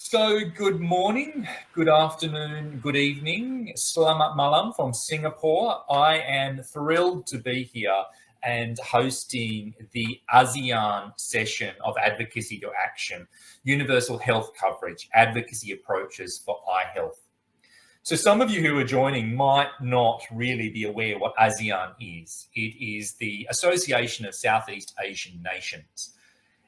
So good morning, good afternoon, good evening. Selamat malam from Singapore. I am thrilled to be here and hosting the ASEAN session of Advocacy to Action, Universal Health Coverage, Advocacy Approaches for Eye Health. So some of you who are joining might not really be aware what ASEAN is. It is the Association of Southeast Asian Nations.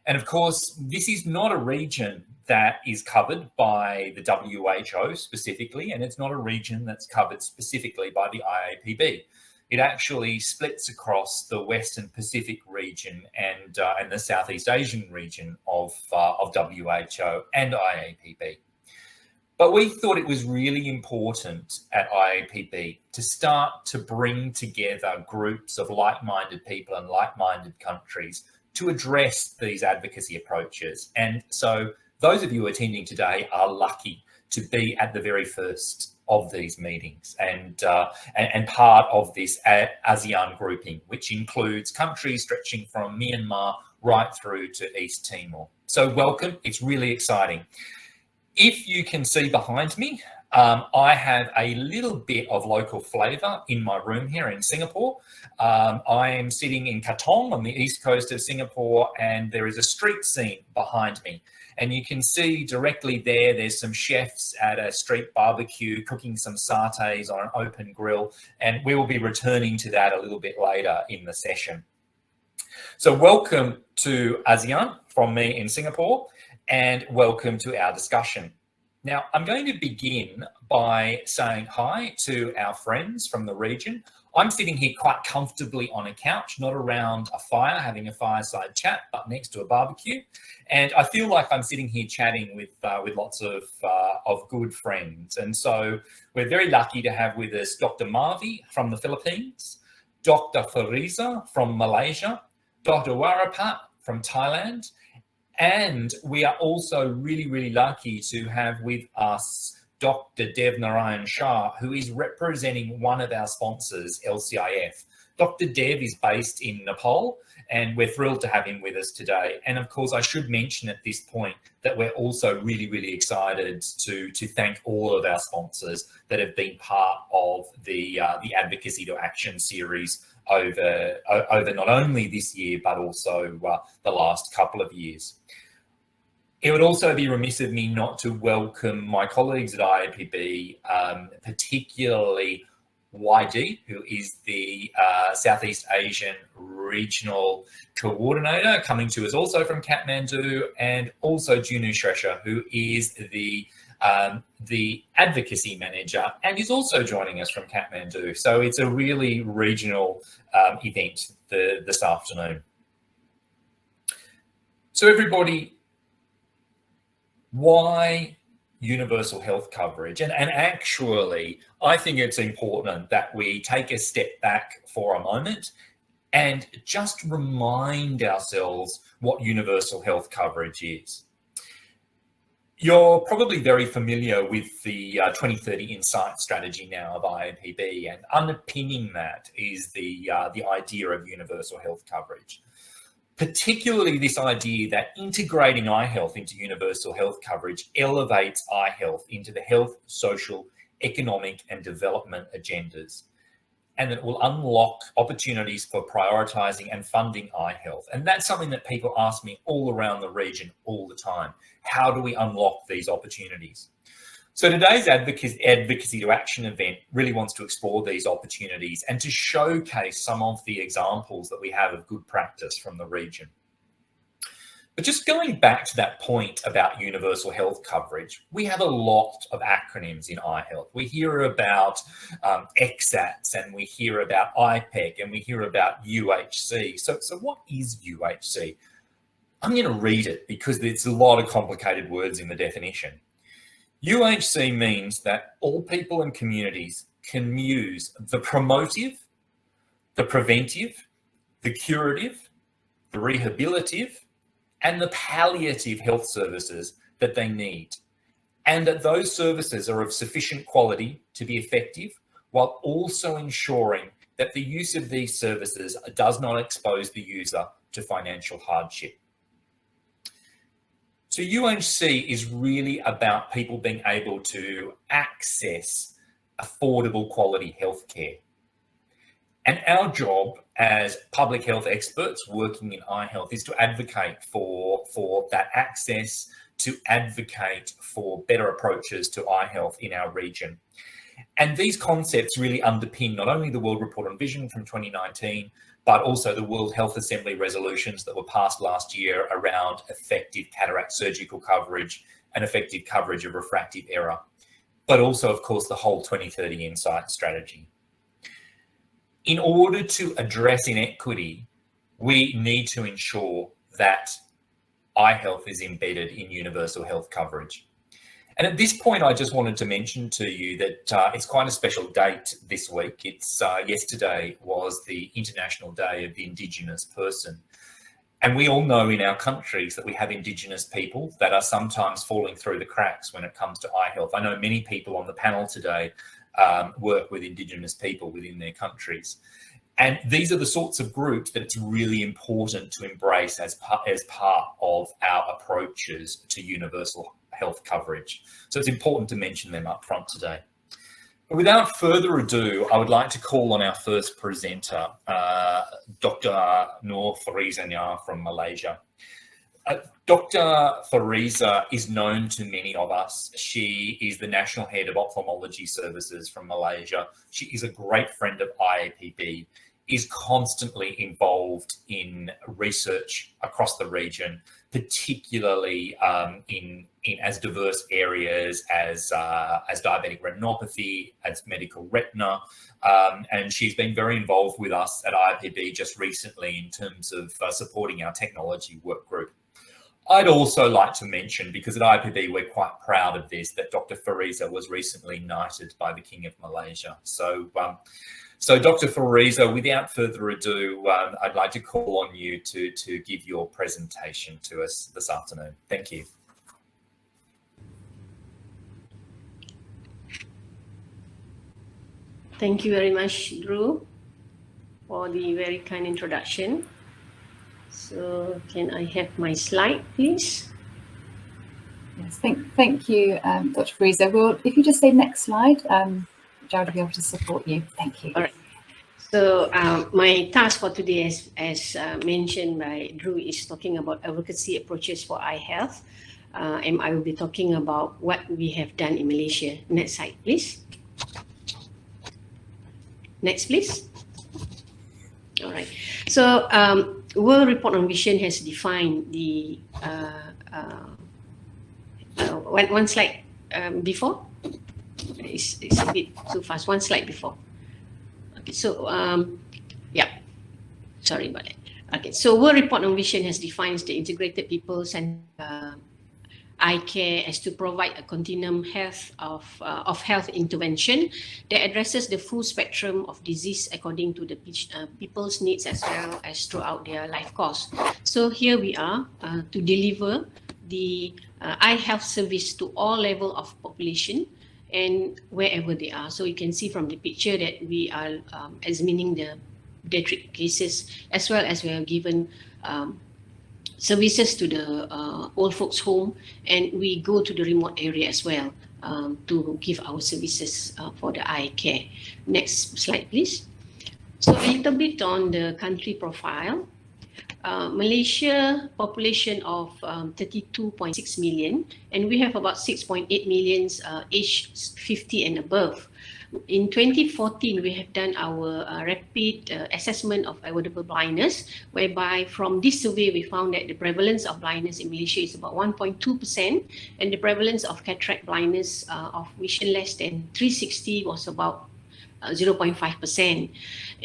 And of course, this is not a region that is covered by the WHO specifically, and it's not a region that's covered specifically by the IAPB. It actually splits across the Western Pacific region and the Southeast Asian region of WHO and IAPB. But we thought it was really important at IAPB to start to bring together groups of like-minded people and like-minded countries to address these advocacy approaches. And so those of you attending today are lucky to be at the very first of these meetings and part of this ASEAN grouping, which includes countries stretching from Myanmar right through to East Timor. So welcome, it's really exciting. If you can see behind me, I have a little bit of local flavour in my room here in Singapore. I am sitting in Katong on the east coast of Singapore, and there is a street scene behind me. And you can see directly there's some chefs at a street barbecue cooking some satays on an open grill, and we will be returning to that a little bit later in the session. So welcome to ASEAN from me in Singapore, and welcome to our discussion. Now, I'm going to begin by saying hi to our friends from the region. I'm sitting here quite comfortably on a couch, not around a fire, having a fireside chat, but next to a barbecue. And I feel like I'm sitting here chatting with lots of good friends. And so we're very lucky to have with us Dr. Marvi from the Philippines, Dr. Fariza from Malaysia, Dr. Warapat from Thailand, and we are also really, really lucky to have with us Dr. Dev Narayan Shah, who is representing one of our sponsors, LCIF. Dr. Dev is based in Nepal, and we're thrilled to have him with us today. And of course, I should mention at this point that we're also really, really excited to thank all of our sponsors that have been part of the Advocacy to Action series over not only this year, but also the last couple of years. It would also be remiss of me not to welcome my colleagues at IAPB, particularly YD, who is the Southeast Asian Regional Coordinator, coming to us also from Kathmandu, and also Junu Shresha, who is the Advocacy Manager and is also joining us from Kathmandu. So it's a really regional event this afternoon. So everybody, why universal health coverage? And actually, I think it's important that we take a step back for a moment and just remind ourselves what universal health coverage is. You're probably very familiar with the 2030 Insight strategy now of IAPB, and underpinning that is the idea of universal health coverage. Particularly this idea that integrating eye health into universal health coverage elevates eye health into the health, social, economic and development agendas, and that it will unlock opportunities for prioritising and funding eye health. And that's something that people ask me all around the region all the time. How do we unlock these opportunities? So today's Advocacy to Action event really wants to explore these opportunities and to showcase some of the examples that we have of good practice from the region. But just going back to that point about universal health coverage, we have a lot of acronyms in eye health. We hear about ECSATs, and we hear about IPEC, and we hear about UHC. So what is UHC? I'm going to read it because there's a lot of complicated words in the definition. UHC means that all people and communities can use the promotive, the preventive, the curative, the rehabilitative, and the palliative health services that they need, and that those services are of sufficient quality to be effective, while also ensuring that the use of these services does not expose the user to financial hardship. So UHC is really about people being able to access affordable quality healthcare. And our job as public health experts working in eye health is to advocate for that access, to advocate for better approaches to eye health in our region. And these concepts really underpin not only the World Report on Vision from 2019, but also the World Health Assembly resolutions that were passed last year around effective cataract surgical coverage and effective coverage of refractive error, but also, of course, the whole 2030 Insight strategy. In order to address inequity, we need to ensure that eye health is embedded in universal health coverage. And at this point, I just wanted to mention to you that it's quite a special date this week. It's yesterday was the International Day of the Indigenous Person. And we all know in our countries that we have Indigenous people that are sometimes falling through the cracks when it comes to eye health. I know many people on the panel today work with Indigenous people within their countries. And these are the sorts of groups that it's really important to embrace as part of our approaches to universal health coverage. So it's important to mention them up front today. But without further ado, I would like to call on our first presenter, Dr. Nur Farizanya from Malaysia. Dr. Fariza is known to many of us. She is the National Head of Ophthalmology Services from Malaysia. She is a great friend of IAPB, is constantly involved in research across the region, particularly in as diverse areas as diabetic retinopathy, as medical retina, and she's been very involved with us at IAPB just recently in terms of supporting our technology work group. I'd also like to mention, because at IAPB we're quite proud of this, that Dr. Fariza was recently knighted by the King of Malaysia. So Dr. Fariza, without further ado, I'd like to call on you to give your presentation to us this afternoon. Thank you. Thank you very much, Drew, for the very kind introduction. So can I have my slide, please? Yes, thank you, Dr. Fariza. Well, if you just say next slide, Jared will be able to support you. Thank you. All right. So my task for today, as mentioned by Drew, is talking about advocacy approaches for eye health. And I will be talking about what we have done in Malaysia. Next slide, please. Next, please. All right. So World Report on Vision has defined the one slide before. It's a bit too fast. One slide before. Okay. So yeah. Sorry about that. Okay. So World Report on Vision has defined the integrated people-centered eye care as to provide a continuum of health intervention that addresses the full spectrum of disease according to the people's needs as well as throughout their life course. So here we are to deliver the eye health service to all level of population and wherever they are. So you can see from the picture that we are examining the pediatric cases as well as we are given services to the old folks home, and we go to the remote area as well to give our services for the eye care. Next slide, please. So a little bit on the country profile. Malaysia population of 32.6 million, and we have about 6.8 million aged 50 and above. In 2014, we have done our rapid assessment of avoidable blindness, whereby from this survey, we found that the prevalence of blindness in Malaysia is about 1.2%, and the prevalence of cataract blindness of vision less than 360 was about 0.5%.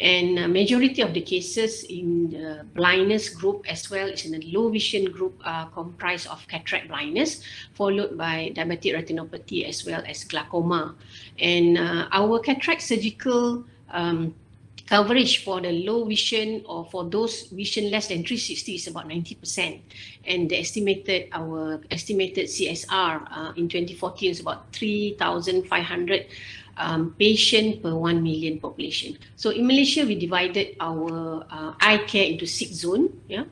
And majority of the cases in the blindness group as well as in the low vision group are comprised of cataract blindness, followed by diabetic retinopathy as well as glaucoma. And our cataract surgical coverage for the low vision or for those vision less than 360 is about 90%. And our estimated CSR in 2014 is about 3,500 patient per 1 million population. So in Malaysia, we divided our eye care into 6 zones. Yeah,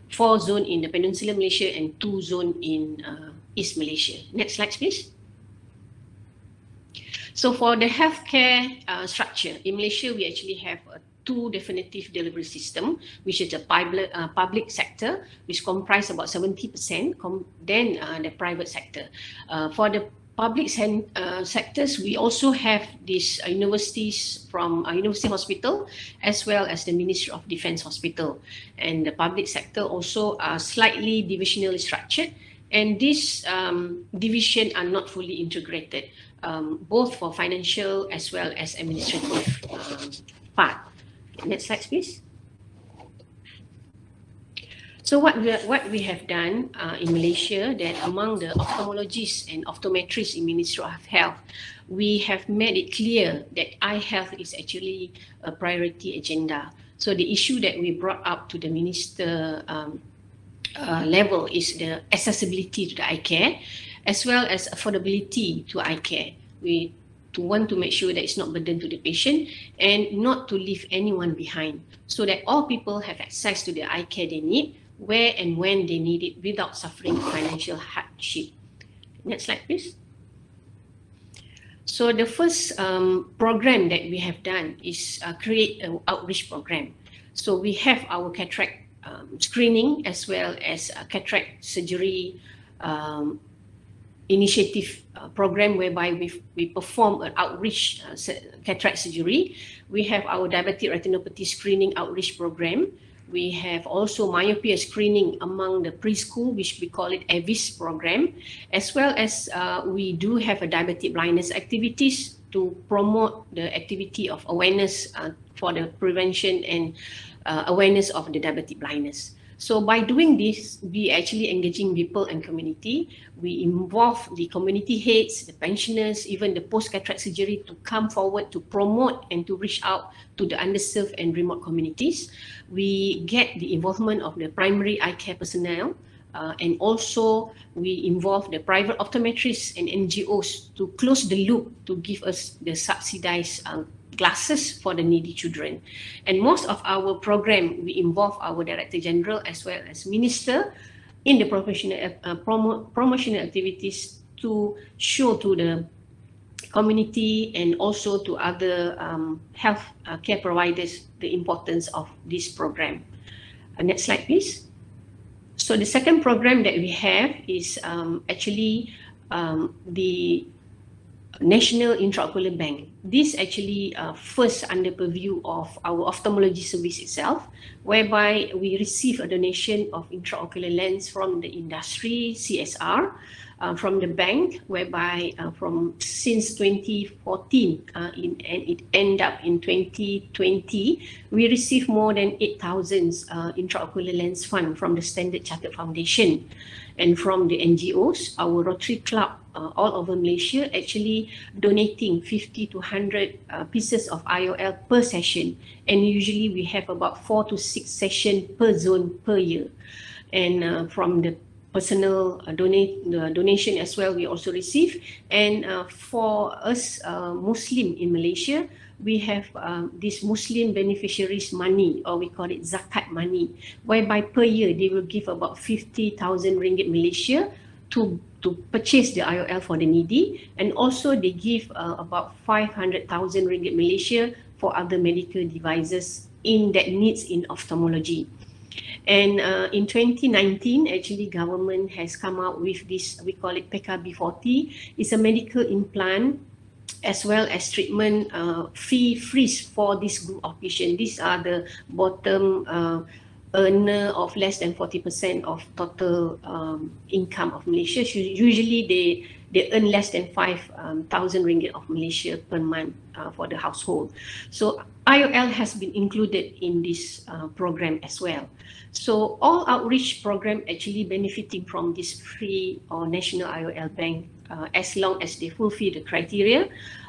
4 zones in the Peninsular Malaysia and 2 zones in East Malaysia. Next slide, please. So for the healthcare structure, in Malaysia, we actually have 2 definitive delivery system, which is the public sector, which comprise about 70%, then the private sector. For the public sectors, we also have these universities from University Hospital, as well as the Ministry of Defence Hospital. And the public sector also are slightly divisionally structured, and these divisions are not fully integrated, both for financial as well as administrative part. Next slide, please. So what we have done in Malaysia, that among the ophthalmologists and optometrists in Ministry of Health, we have made it clear that eye health is actually a priority agenda. So the issue that we brought up to the minister level is the accessibility to the eye care, as well as affordability to eye care. We want to make sure that it's not burden to the patient and not to leave anyone behind, so that all people have access to the eye care they need, where and when they need it, without suffering financial hardship. Next slide, please. So the first program that we have done is create an outreach program. So we have our cataract screening, as well as cataract surgery initiative program, whereby we perform an outreach cataract surgery. We have our diabetic retinopathy screening outreach program. We have also myopia screening among the preschool, which we call it AVIS program, as well as we do have a diabetic blindness activities to promote the activity of awareness for the prevention and awareness of the diabetic blindness. So by doing this, we actually engaging people and community. We involve the community heads, the pensioners, even the post-cataract surgery to come forward to promote and to reach out to the underserved and remote communities. We get the involvement of the primary eye care personnel, and also we involve the private optometrists and NGOs to close the loop to give us the subsidized glasses for the needy children. And most of our program, we involve our Director General as well as Minister in the promotional activities to show to the community and also to other health care providers the importance of this program. Next slide, please. So the second program that we have is actually the National Intraocular Bank. This actually first under purview of our ophthalmology service itself, whereby we receive a donation of intraocular lens from the industry, CSR, from the bank, whereby from since 2014 and it ended up in 2020, we received more than 8,000 intraocular lens fund from the Standard Chartered Foundation. And from the NGOs, our Rotary Club all over Malaysia actually donating 50 to 100 pieces of IOL per session. And usually we have about 4 to 6 sessions per zone per year. And from the personal donation as well, we also receive. And for us Muslim in Malaysia, we have this Muslim beneficiaries money, or we call it zakat money, whereby per year they will give about 50,000 ringgit Malaysia to purchase the IOL for the needy, and also they give about 500,000 ringgit Malaysia for other medical devices in that needs in ophthalmology. And in 2019, actually government has come out with this, we call it PKB40. It's a medical implant as well as treatment fee freeze for this group of patients. These are the bottom earner of less than 40% of total income of Malaysia. Usually they earn less than 5,000 ringgit of Malaysia per month for the household. So IOL has been included in this program as well. So all outreach program actually benefiting from this free or national IOL bank as long as they fulfill the criteria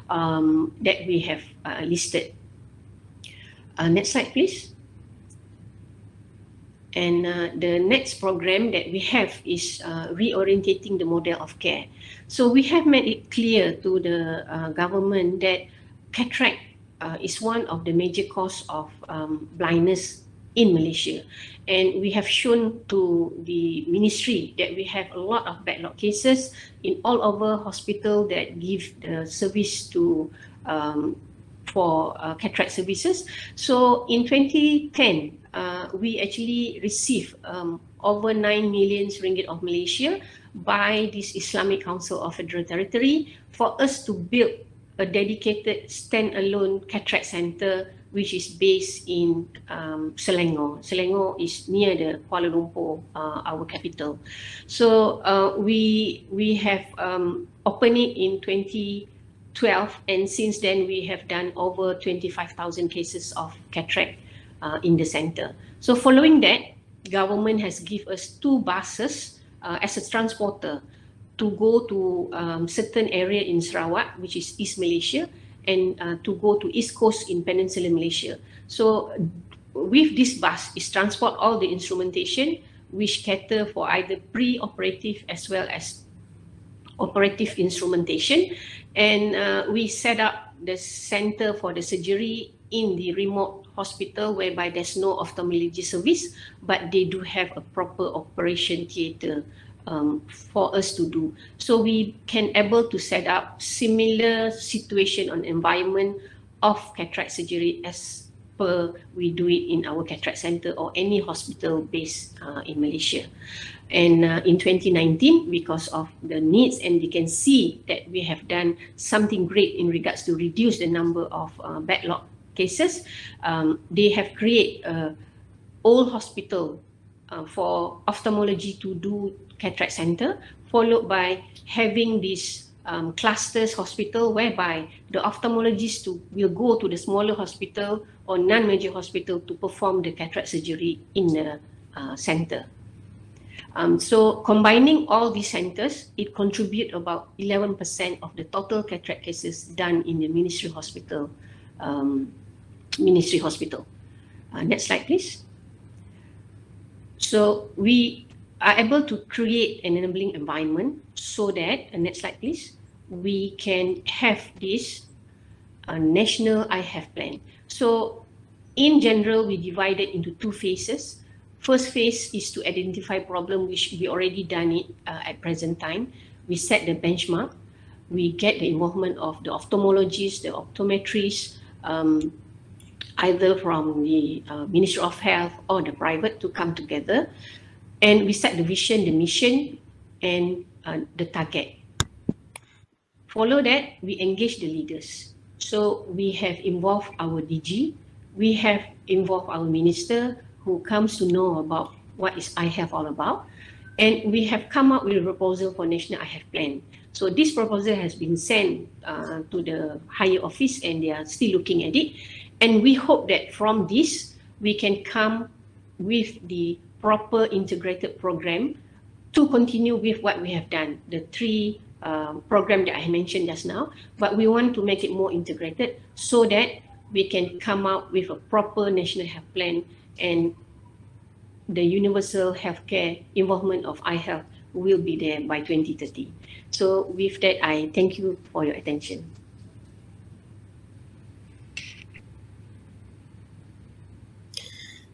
that we have listed. Next slide, please. And the next program that we have is reorientating the model of care. So we have made it clear to the government that cataract is one of the major cause of blindness in Malaysia. And we have shown to the ministry that we have a lot of backlog cases in all over hospital that give the service to for cataract services. So in 2010, we actually received over 9 million ringgit of Malaysia by this Islamic Council of Federal Territory for us to build a dedicated standalone cataract center which is based in Selangor. Selangor is near the Kuala Lumpur, our capital. So we have opened it in 2012, and since then we have done over 25,000 cases of cataract in the center. So following that, government has given us 2 buses as a transporter to go to certain area in Sarawak, which is East Malaysia, and to go to East Coast in Peninsular Malaysia. So with this bus is transport all the instrumentation which cater for either pre-operative as well as operative instrumentation. And we set up the center for the surgery in the remote hospital whereby there's no ophthalmology service, but they do have a proper operation theatre for us to do. So we can able to set up similar situation on environment of cataract surgery as per we do it in our cataract center or any hospital based in Malaysia. And in 2019, because of the needs, and we can see that we have done something great in regards to reduce the number of backlog cases, they have created an old hospital for ophthalmology to do cataract center, followed by having this clusters hospital whereby the ophthalmologist will go to the smaller hospital or non-major hospital to perform the cataract surgery in the center. So combining all these centers, it contributes about 11% of the total cataract cases done in the ministry hospital. Next slide, please. So we are able to create an enabling environment so that, next slide please, we can have this national eye health plan. So in general, we divide it into 2 phases. First phase is to identify problem, which we already done it at present time. We set the benchmark. We get the involvement of the ophthalmologists, the optometrists, either from the Ministry of Health or the private to come together. And we set the vision, the mission, and the target. Follow that, we engage the leaders. So we have involved our DG, we have involved our minister who comes to know about what is eye health all about. And we have come up with a proposal for National Eye Health Plan. So this proposal has been sent to the higher office and they are still looking at it. And we hope that from this, we can come with the proper integrated program to continue with what we have done, the 3 program that I mentioned just now, but we want to make it more integrated so that we can come out with a proper national health plan and the universal healthcare involvement of eye health will be there by 2030. So with that, I thank you for your attention.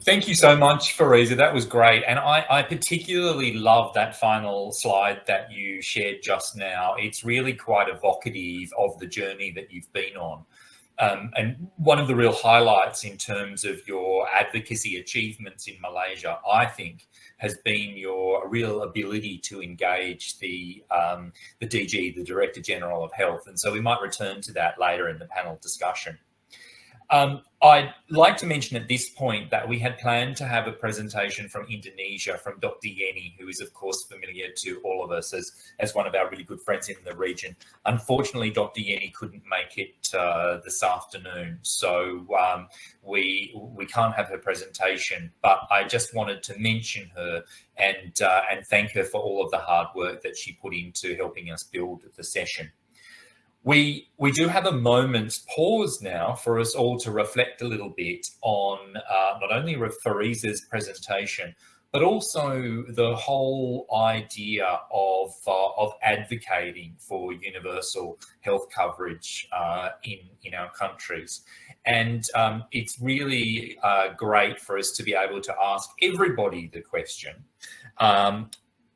Thank you so much, Fariza. That was great. And I particularly love that final slide that you shared just now. It's really quite evocative of the journey that you've been on. And one of the real highlights in terms of your advocacy achievements in Malaysia, I think, has been your real ability to engage the DG, the Director General of Health. And so we might return to that later in the panel discussion. I'd like to mention at this point that we had planned to have a presentation from Indonesia from Dr. Yeni, who is of course familiar to all of us as one of our really good friends in the region. Unfortunately, Dr. Yeni couldn't make it this afternoon, so we can't have her presentation, but I just wanted to mention her and thank her for all of the hard work that she put into helping us build the session. We do have a moment's pause now for us all to reflect a little bit on not only Fariza's presentation, but also the whole idea of advocating for universal health coverage in our countries. And it's really great for us to be able to ask everybody the question,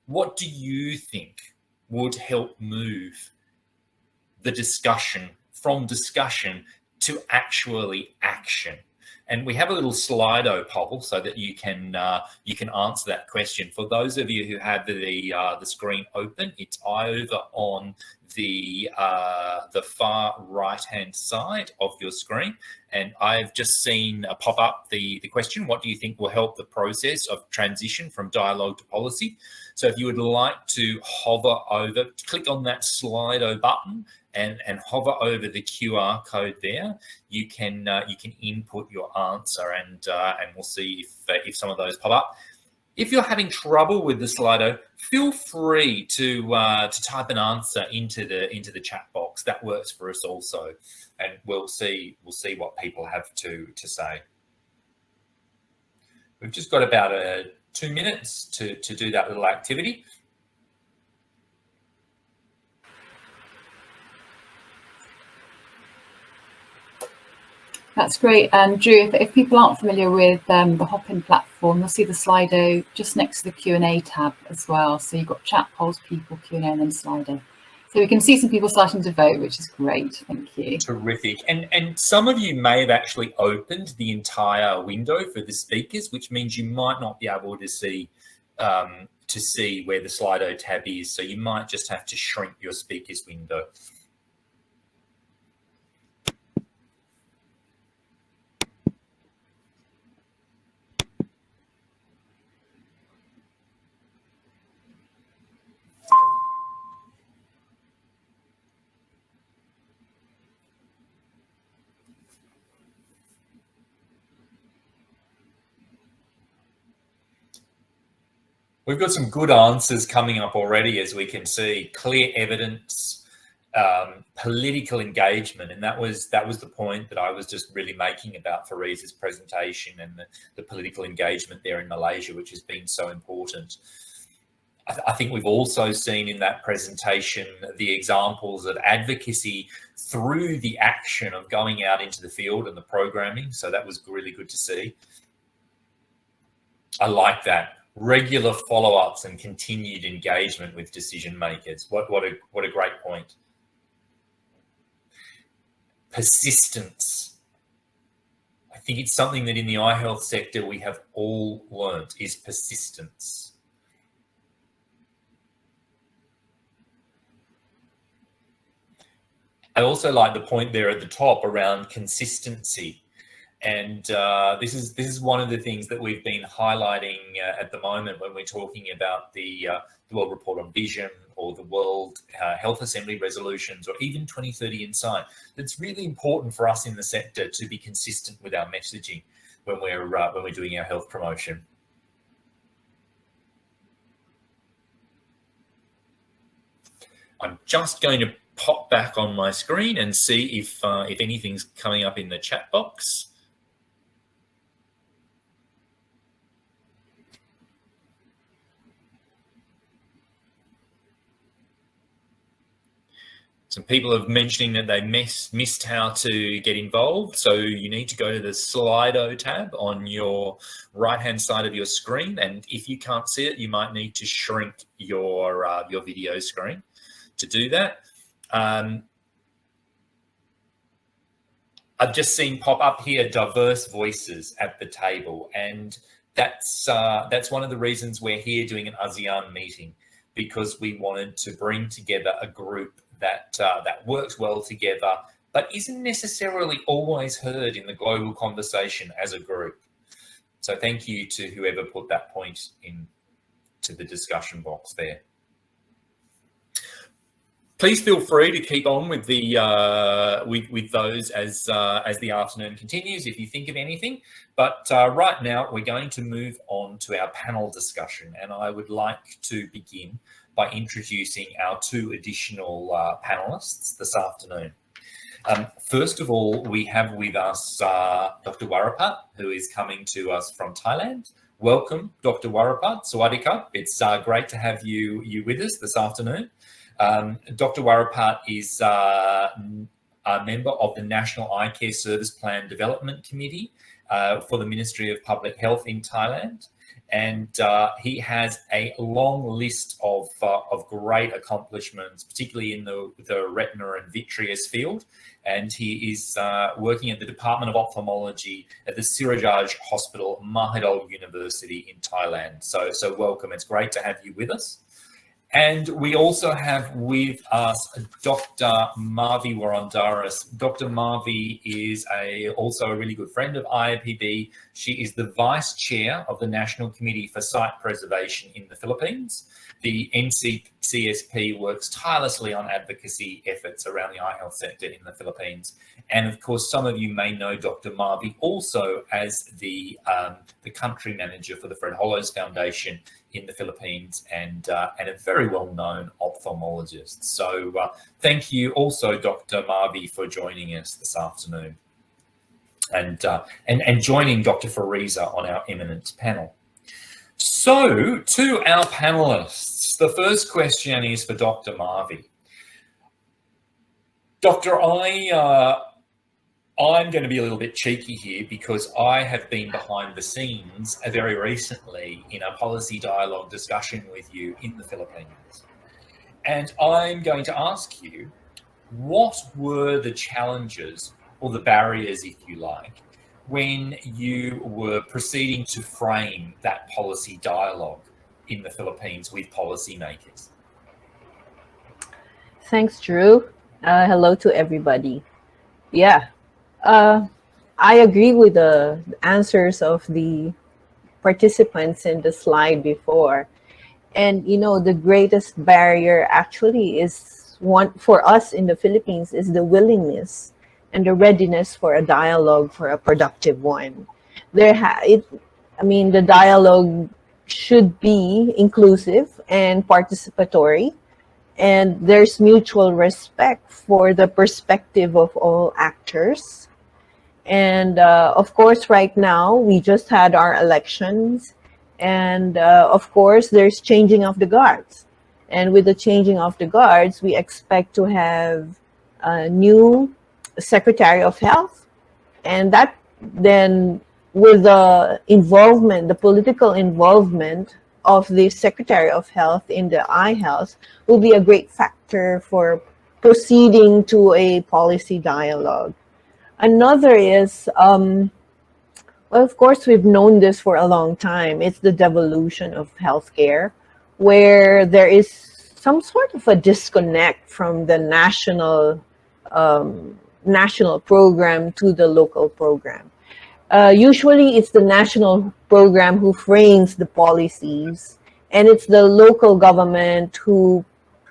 what do you think would help move the discussion from discussion to actually action? And we have a little Slido poll so that you can answer that question. For those of you who have the screen open, it's over on the far right hand side of your screen, and I've just seen pop up the question: what do you think will help the process of transition from dialogue to policy? So if you would like to hover over, click on that Slido button and hover over the QR code there, you can input your answer, and we'll see if some of those pop up. If you're having trouble with the Slido, feel free to type an answer into the chat box. That works for us also, and we'll see what people have to say. We've just got about 2 minutes to do that little activity. That's great. And Drew, if people aren't familiar with the Hopin platform, you'll see the Slido just next to the Q&A tab as well. So you've got chat, polls, people, Q&A, and then Slido. So we can see some people starting to vote, which is great. Thank you. Terrific. And some of you may have actually opened the entire window for the speakers, which means you might not be able to see where the Slido tab is. So you might just have to shrink your speakers window. We've got some good answers coming up already, as we can see. Clear evidence, political engagement, and that was the point that I was just really making about Fariza's presentation and the political engagement there in Malaysia, which has been so important. I think we've also seen in that presentation the examples of advocacy through the action of going out into the field and the programming. So that was really good to see. I like that. Regular follow-ups and continued engagement with decision makers. What a great point. Persistence. I think it's something that in the eye health sector we have all learnt, is persistence. I also like the point there at the top around consistency. And this is one of the things that we've been highlighting at the moment when we're talking about the World Report on Vision or the World Health Assembly resolutions, or even 2030 Insight. It's really important for us in the sector to be consistent with our messaging when we're doing our health promotion. I'm just going to pop back on my screen and see if anything's coming up in the chat box. Some people are mentioning that they missed how to get involved. So you need to go to the Slido tab on your right-hand side of your screen. And if you can't see it, you might need to shrink your video screen to do that. I've just seen pop up here, diverse voices at the table. And that's one of the reasons we're here doing an ASEAN meeting, because we wanted to bring together a group that works well together, but isn't necessarily always heard in the global conversation as a group. So thank you to whoever put that point into the discussion box there. Please feel free to keep on with the with those as the afternoon continues if you think of anything. But right now we're going to move on to our panel discussion, and I would like to begin by introducing our two additional panelists this afternoon. First of all, we have with us Dr. Warapat, who is coming to us from Thailand. welcome, Dr. Warapat. Sawadee. It's great to have you with us this afternoon. Dr. Warapat is a member of the National Eye Care Service Plan Development Committee for the Ministry of Public Health in Thailand. And he has a long list of great accomplishments, particularly in the retina and vitreous field. And he is working at the Department of Ophthalmology at the Sirajaj Hospital, Mahidol University in Thailand. So welcome. It's great to have you with us. And we also have with us Dr. Marvi Warandaris. Dr. Marvi is also a really good friend of IAPB. She is the Vice Chair of the National Committee for Sight Preservation in the Philippines. The NCCSP works tirelessly on advocacy efforts around the eye health sector in the Philippines. And of course, some of you may know Dr. Marvi also as the country manager for the Fred Hollows Foundation in the Philippines, and a very well-known ophthalmologist. So thank you also, Dr. Marvi, for joining us this afternoon, and joining Dr. Fariza on our eminent panel. So to our panelists, the first question is for Dr. Marvi. Doctor, I'm going to be a little bit cheeky here because I have been behind the scenes very recently in a policy dialogue discussion with you in the Philippines. And I'm going to ask you, what were the challenges or the barriers, if you like, when you were proceeding to frame that policy dialogue in the Philippines with policymakers? Thanks, Drew. Hello to everybody. Yeah. I agree with the answers of the participants in the slide before. And, you know, the greatest barrier actually is one for us in the Philippines is the willingness and the readiness for a dialogue, for a productive one. The dialogue should be inclusive and participatory, and there's mutual respect for the perspective of all actors. And of course, right now, we just had our elections. And of course, there's changing of the guards. And with the changing of the guards, we expect to have a new Secretary of Health. And that then, with the involvement, the political involvement of the Secretary of Health in the eye health, will be a great factor for proceeding to a policy dialogue. Another is, well, of course, we've known this for a long time. It's the devolution of healthcare, where there is some sort of a disconnect from the national program to the local program. Usually, it's the national program who frames the policies, and it's the local government who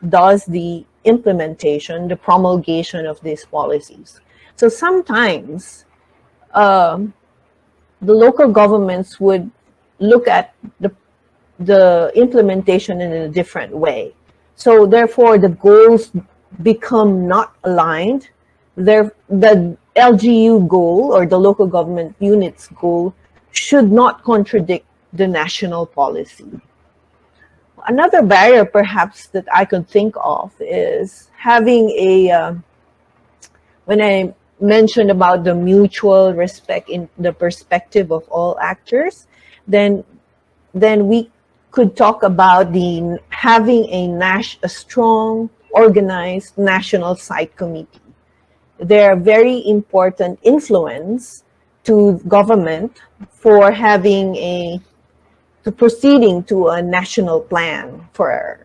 does the implementation, the promulgation of these policies. So sometimes the local governments would look at the implementation in a different way. So therefore, the goals become not aligned. The LGU goal, or the local government unit's goal, should not contradict the national policy. Another barrier perhaps that I could think of is having when I mentioned about the mutual respect in the perspective of all actors, then we could talk about having a strong, organized national sight committee. They're very important influence to government for proceeding to a national plan for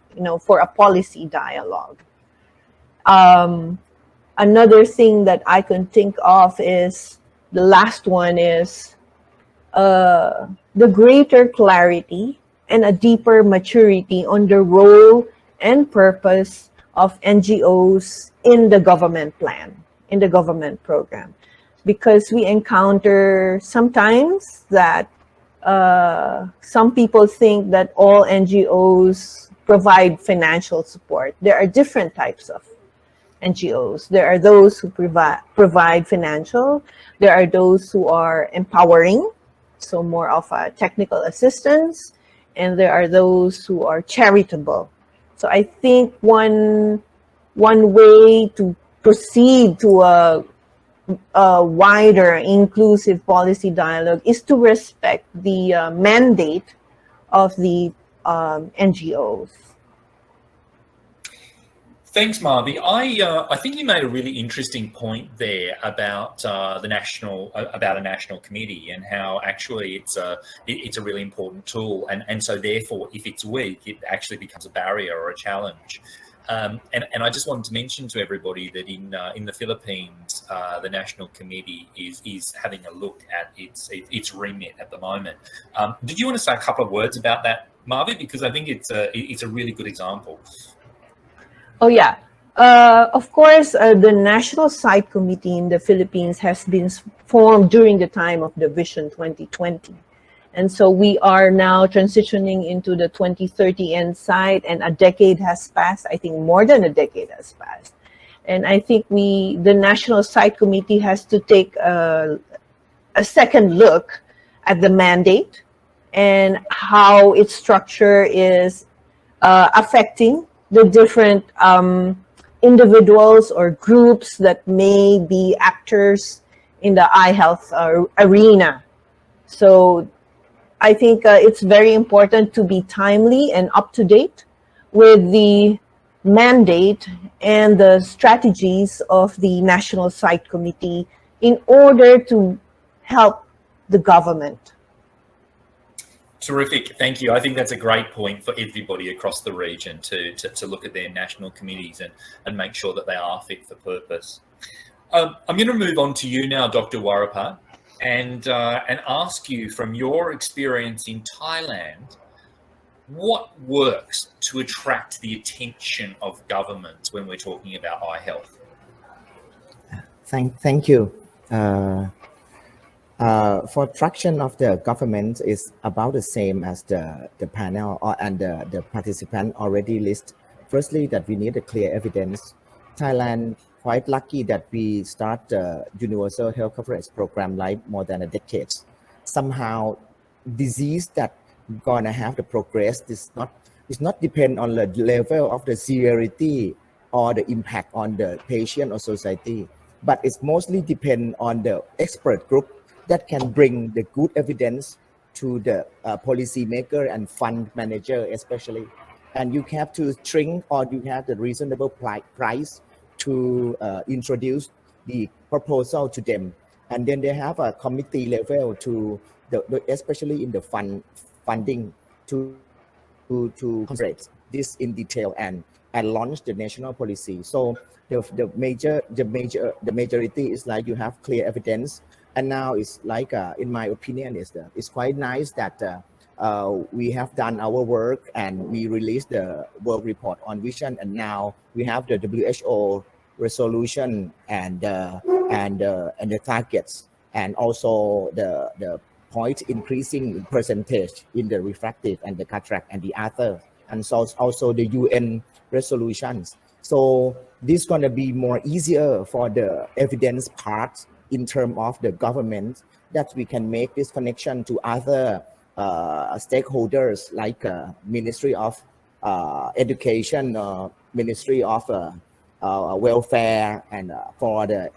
a policy dialogue. Another thing that I can think of is, the last one is the greater clarity and a deeper maturity on the role and purpose of NGOs in the government plan, in the government program. Because we encounter sometimes that some people think that all NGOs provide financial support. There are different types of NGOs. There are those who provide financial. There are those who are empowering. so more of a technical assistance, and there are those who are charitable. So I think one way to proceed to a wider inclusive policy dialogue is to respect the mandate of the NGOs. Thanks, Marvi. I think you made a really interesting point there about a national committee and how actually it's a really important tool, and so therefore if it's weak, it actually becomes a barrier or a challenge. And I just wanted to mention to everybody that in the Philippines, the National Committee is having a look at its remit at the moment. Did you want to say a couple of words about that, Marvi? Because I think it's a really good example. Oh yeah, of course, the National Site Committee in the Philippines has been formed during the time of the Vision 2020. And so we are now transitioning into the 2030 end site, and a decade has passed. I think more than a decade has passed. And I think the National Site Committee has to take a second look at the mandate and how its structure is affecting the different individuals or groups that may be actors in the eye health arena. So I think it's very important to be timely and up to date with the mandate and the strategies of the National Site Committee in order to help the government. Terrific, thank you. I think that's a great point for everybody across the region to look at their national committees and make sure that they are fit for purpose. I'm going to move on to you now, Dr. Warapat, and ask you, from your experience in Thailand, what works to attract the attention of government when we're talking about eye health? Thank you. For traction of the government is about the same as the panel and the participant already list. Firstly, that we need a clear evidence. Thailand quite lucky that we start the universal health coverage program like more than a decade. Somehow, disease that gonna have the progress is not depend on the level of the severity or the impact on the patient or society, but it's mostly depend on the expert group that can bring the good evidence to the policy maker and fund manager especially. And you have to shrink or you have the reasonable price to introduce the proposal to them. And then they have a committee level to, especially in the funding to concentrate this in detail and launch the national policy. So the majority is like you have clear evidence. And now it's like, in my opinion, it's quite nice that we have done our work and we released the work report on vision, and now we have the WHO resolution and the targets, and also the point increasing percentage in the refractive and the cataract and the other, and so also the UN resolutions. So this is going to be more easier for the evidence part in terms of the government, that we can make this connection to other stakeholders like Ministry of Education, Ministry of Welfare, and for the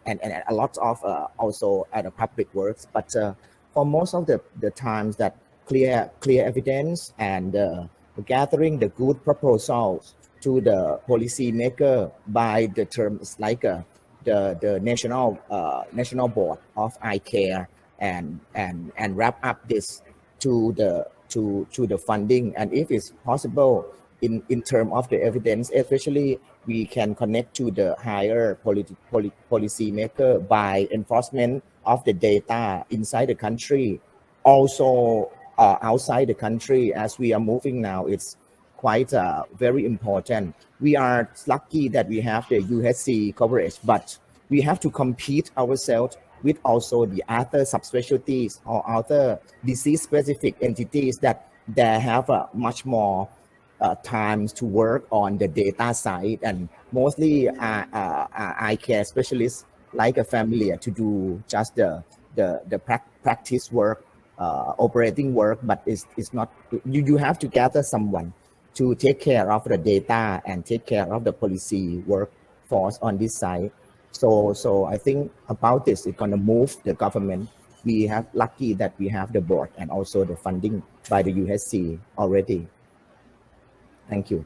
and a lot of also the public works. But for most of the times that clear evidence and gathering the good proposals to the policy maker by the terms like the national board of eye care, and wrap up this to the funding. And if it's possible in terms of the evidence, especially we can connect to the higher policy maker by enforcement of the data inside the country, also outside the country. As we are moving now, it's quite very important. We are lucky that we have the UHC coverage, but we have to compete ourselves with also the other subspecialties or other disease-specific entities that they have much more times to work on the data side, and mostly eye care specialists like a family to do just the practice work operating work, but it's not, you have to gather someone to take care of the data and take care of the policy workforce on this side. So I think about this, it's gonna move the government. We have lucky that we have the board and also the funding by the UHC already. Thank you.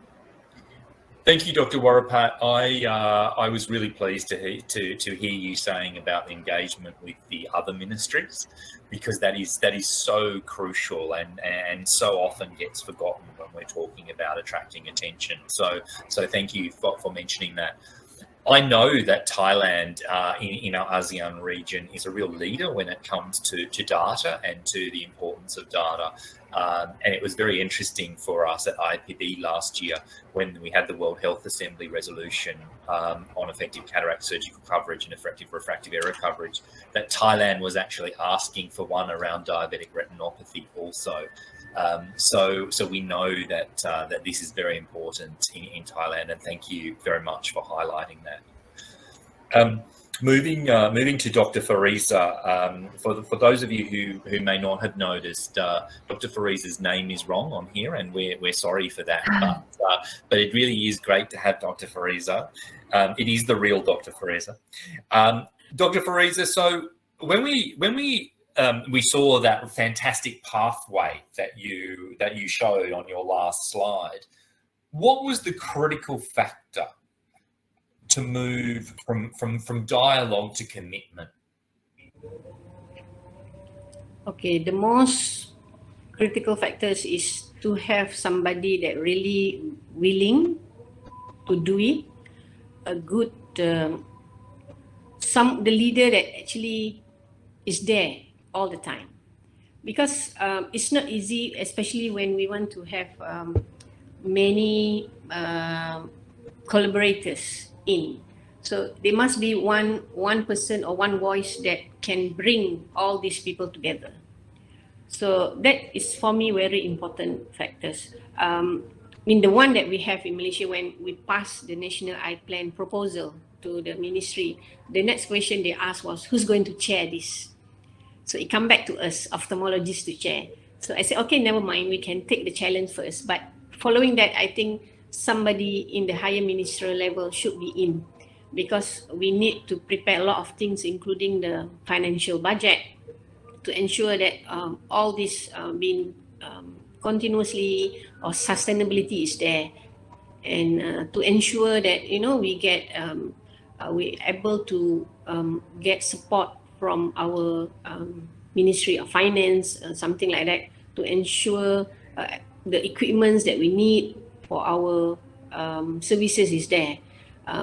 Thank you, Dr. Warapat. I was really pleased to hear you saying about the engagement with the other ministries, because that is so crucial and so often gets forgotten when we're talking about attracting attention. So thank you for mentioning that. I know that Thailand in our ASEAN region is a real leader when it comes to data and to the importance of data. And it was very interesting for us at IPB last year when we had the World Health Assembly resolution on effective cataract surgical coverage and effective refractive error coverage, that Thailand was actually asking for one around diabetic retinopathy also. So we know that that this is very important in Thailand, and thank you very much for highlighting that. Moving to Dr. Fariza, for those of you who may not have noticed, Dr. Fariza's name is wrong on here, and we're sorry for that. But it really is great to have Dr. Fariza. It is the real Dr. Fariza. Dr. Fariza, so when we saw that fantastic pathway that you showed on your last slide, what was the critical factor to move from dialogue to commitment? Okay, the most critical factors is to have somebody that really willing to do it, a good the leader that actually is there all the time, because it's not easy, especially when we want to have many collaborators in. So there must be one person or one voice that can bring all these people together. So that is for me very important factors. In the one that we have in Malaysia, when we passed the National Eye Plan proposal to the ministry, the next question they asked was, who's going to chair this? So it come back to us, ophthalmologists, to chair. So I said, okay, never mind, we can take the challenge first. But following that, I think somebody in the higher ministerial level should be in, because we need to prepare a lot of things, including the financial budget, to ensure that all this being continuously or sustainability is there, and to ensure that we get we're able to get support from our Ministry of Finance, something like that, to ensure the equipments that we need for our services is there.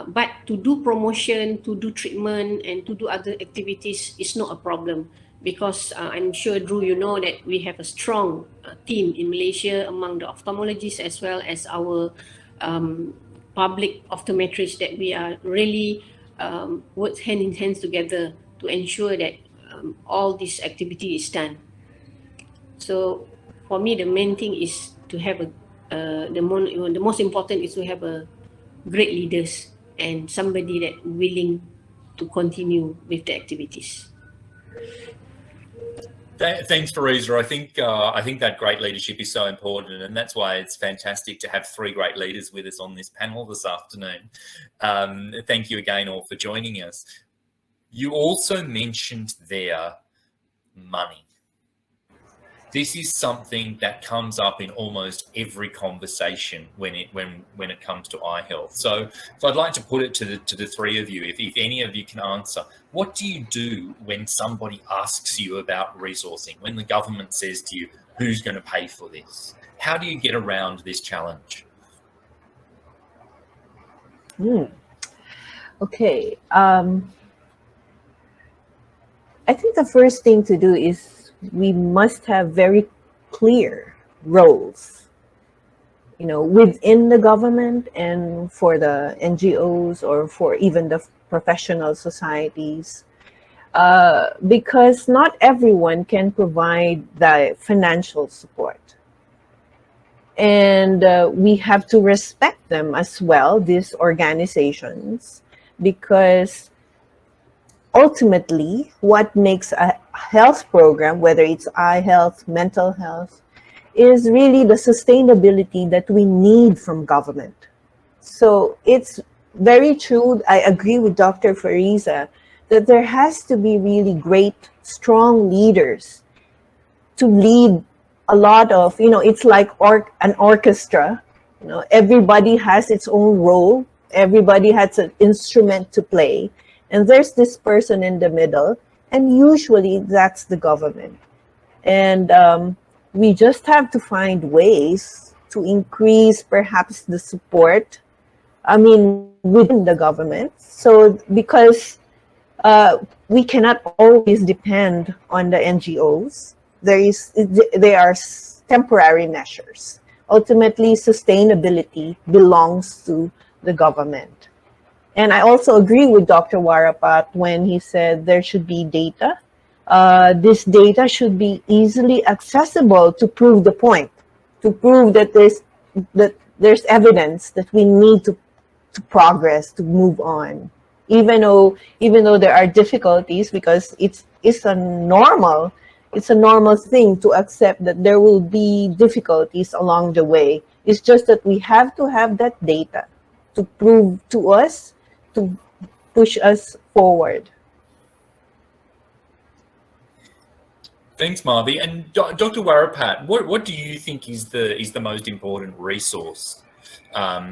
But to do promotion, to do treatment, and to do other activities is not a problem, because I'm sure, Drew, you know that we have a strong team in Malaysia among the ophthalmologists as well as our public optometrists, that we are really work hand in hand together to ensure that all this activity is done. So for me, the main thing is to have the most important is to have a great leaders and somebody that willing to continue with the activities. Thanks, Fariza. I think that great leadership is so important, and that's why it's fantastic to have three great leaders with us on this panel this afternoon. Thank you again all for joining us. You also mentioned there money. This is something that comes up in almost every conversation when it comes to eye health. So I'd like to put it to the three of you, if any of you can answer. What do you do when somebody asks you about resourcing, when the government says to you, who's going to pay for this? How do you get around this challenge? Okay. I think the first thing to do is we must have very clear roles, within the government and for the NGOs or for even the professional societies, because not everyone can provide the financial support. And we have to respect them as well, these organizations, because ultimately what makes health program, whether it's eye health, mental health, is really the sustainability that we need from government. So it's very true. I agree with Dr. Fariza that there has to be really great, strong leaders to lead a lot of, it's like an orchestra. Everybody has its own role. Everybody has an instrument to play. And there's this person in the middle. And usually that's the government. And we just have to find ways to increase perhaps the support, within the government. So because we cannot always depend on the NGOs. They are temporary measures. Ultimately, sustainability belongs to the government. And I also agree with Dr. Warapat when he said there should be data. This data should be easily accessible to prove the point, to prove that there's evidence that we need to progress, to move on. Even though there are difficulties, because it's a normal thing to accept that there will be difficulties along the way. It's just that we have to have that data to prove to us, to push us forward. Thanks, Marby. And Dr. Warapat, what do you think is the most important resource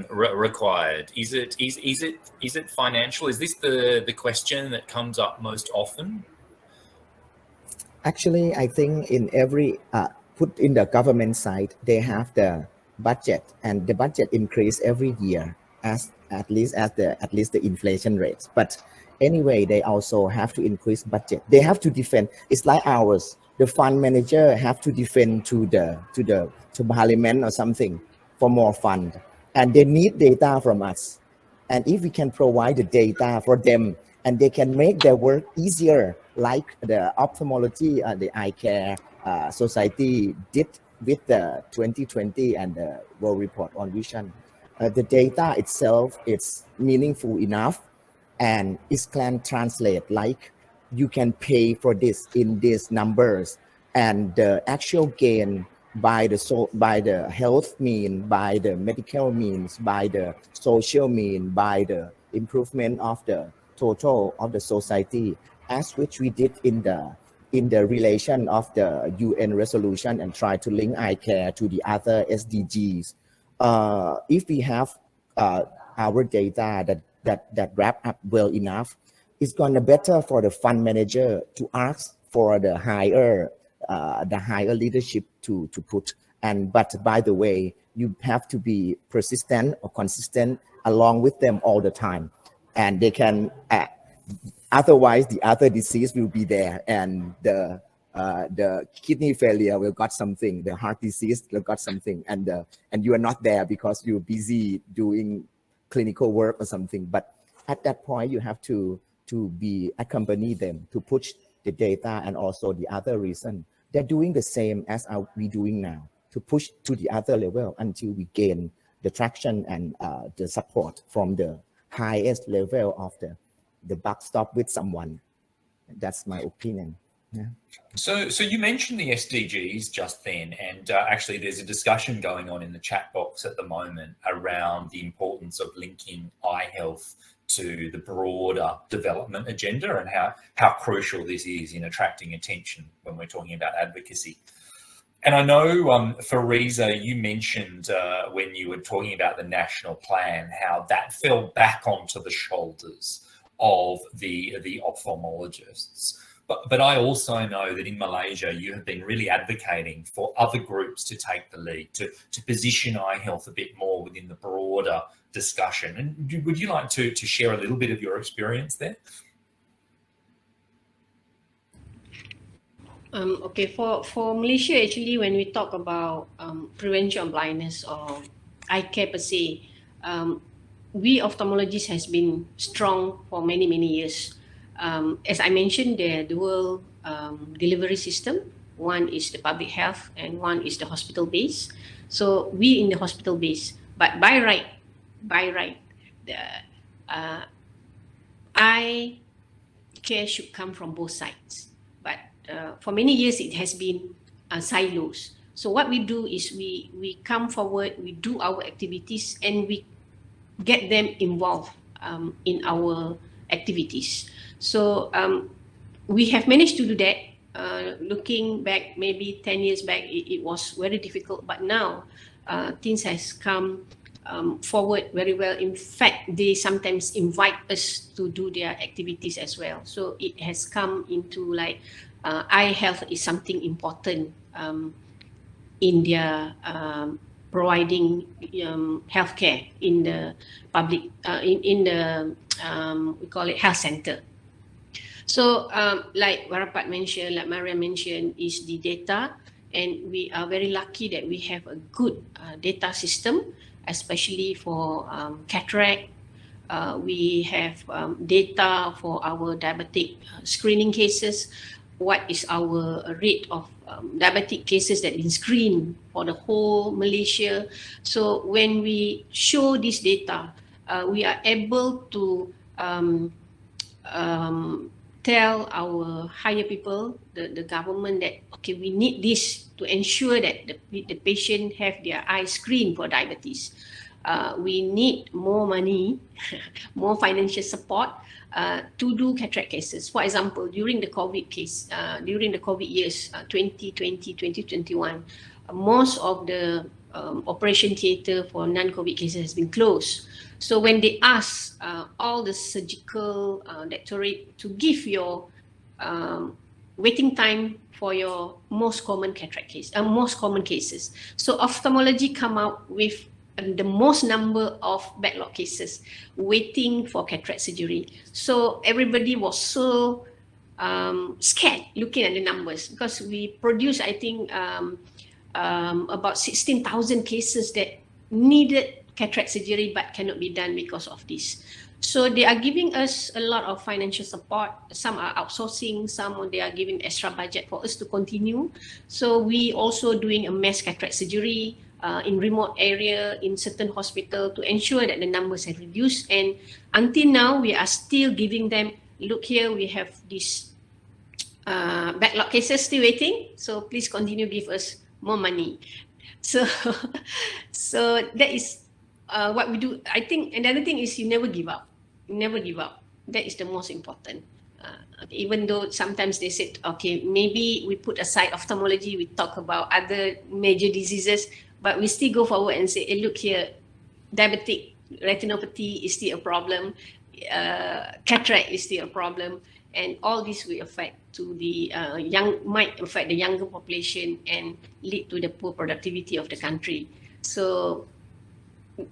required? Is it financial? Is this the question that comes up most often? Actually, I think in every put in the government side, they have the budget, and the budget increase every year at least the inflation rates. But anyway, they also have to increase budget. They have to defend. It's like ours. The fund manager have to defend to parliament or something for more fund, and they need data from us. And if we can provide the data for them, and they can make their work easier, like the ophthalmology, the eye care society did with the 2020 and the World Report on Vision. The data itself is meaningful enough, and it can translate, like you can pay for this in these numbers, and the actual gain by the health mean, by the medical means, by the social mean, by the improvement of the total of the society, as which we did in the relation of the UN resolution, and try to link eye care to the other SDGs. If we have our data that wrap up well enough, it's gonna better for the fund manager to ask for the higher leadership to put. But by the way, you have to be persistent or consistent along with them all the time, and they can otherwise the other disease will be there, and the kidney failure will got something, the heart disease will got something, and you are not there because you're busy doing clinical work or something. But at that point, you have to be accompany them to push the data, and also the other reason. They're doing the same as we doing now, to push to the other level until we gain the traction and the support from the highest level of the buck stop with someone. That's my opinion. Yeah. So you mentioned the SDGs just then, and actually there's a discussion going on in the chat box at the moment around the importance of linking eye health to the broader development agenda, and how crucial this is in attracting attention when we're talking about advocacy. And I know, Fariza, you mentioned when you were talking about the national plan, how that fell back onto the shoulders of the ophthalmologists. But I also know that in Malaysia, you have been really advocating for other groups to take the lead, to position eye health a bit more within the broader discussion. And would you like to share a little bit of your experience there? Okay, for Malaysia, actually, when we talk about prevention of blindness or eye care per se, we ophthalmologists has been strong for many years. As I mentioned, the dual delivery system. One is the public health and one is the hospital base. So we in the hospital base, but by right, the eye care should come from both sides. But for many years it has been silos. So what we do is we come forward, we do our activities, and we get them involved in our activities. So we have managed to do that. Looking back, maybe 10 years back, it was very difficult, but now teens has come forward very well. In fact, they sometimes invite us to do their activities as well. So it has come into like eye health is something important in their providing healthcare in the public, in the we call it health center. So like Warapat mentioned, like Maria mentioned, is the data, and we are very lucky that we have a good data system, especially for cataract. We have data for our diabetic screening cases. What is our rate of diabetic cases that been screened for the whole Malaysia? So when we show this data, we are able to tell our higher people, the government, that okay, we need this to ensure that the patient have their eyes screened for diabetes. We need more money, more financial support to do cataract cases. For example, during the COVID case, during the COVID years, 2020, 2021, most of the operation theatre for non-COVID cases has been closed. So when they ask all the surgical doctorate to give your waiting time for your most common cataract case, most common cases. So ophthalmology come out with the most number of backlog cases waiting for cataract surgery. So everybody was so scared looking at the numbers, because we produce, I think, about 16,000 cases that needed cataract surgery but cannot be done because of this. So they are giving us a lot of financial support. Some are outsourcing, some they are giving extra budget for us to continue. So we also doing a mass cataract surgery in remote area, in certain hospital, to ensure that the numbers have reduced. And until now, we are still giving them, look here, we have this backlog cases still waiting. So please continue give us more money. So, so that is what we do. I think another thing is you never give up. You never give up. That is the most important. Even though sometimes they said, okay, maybe we put aside ophthalmology, we talk about other major diseases, but we still go forward and say, hey, look here, diabetic retinopathy is still a problem, cataract is still a problem, and all this will affect to the might affect the younger population and lead to the poor productivity of the country. So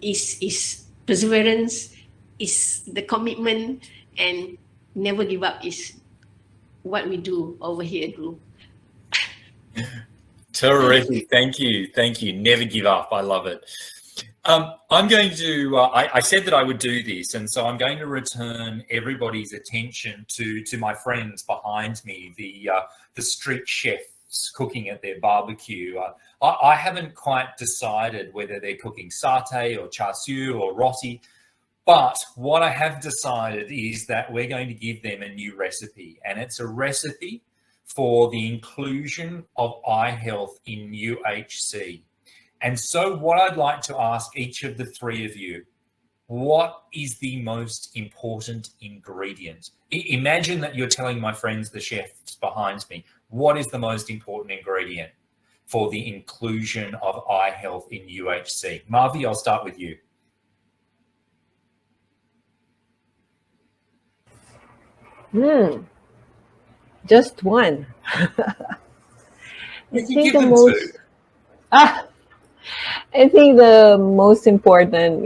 is perseverance, is the commitment, and never give up is what we do over here at Group. Terrific. Thank you. Thank you. Never give up. I love it. I'm going to, I said that I would do this, and so I'm going to return everybody's attention to my friends behind me, the street chefs cooking at their barbecue. I haven't quite decided whether they're cooking satay or char siu or roti, but what I have decided is that we're going to give them a new recipe, and it's a recipe for the inclusion of eye health in UHC. And so what I'd like to ask each of the three of you, what is the most important ingredient? Imagine that you're telling my friends, the chefs behind me, what is the most important ingredient for the inclusion of eye health in UHC? Marvi, I'll start with you. Just one. I think the most important,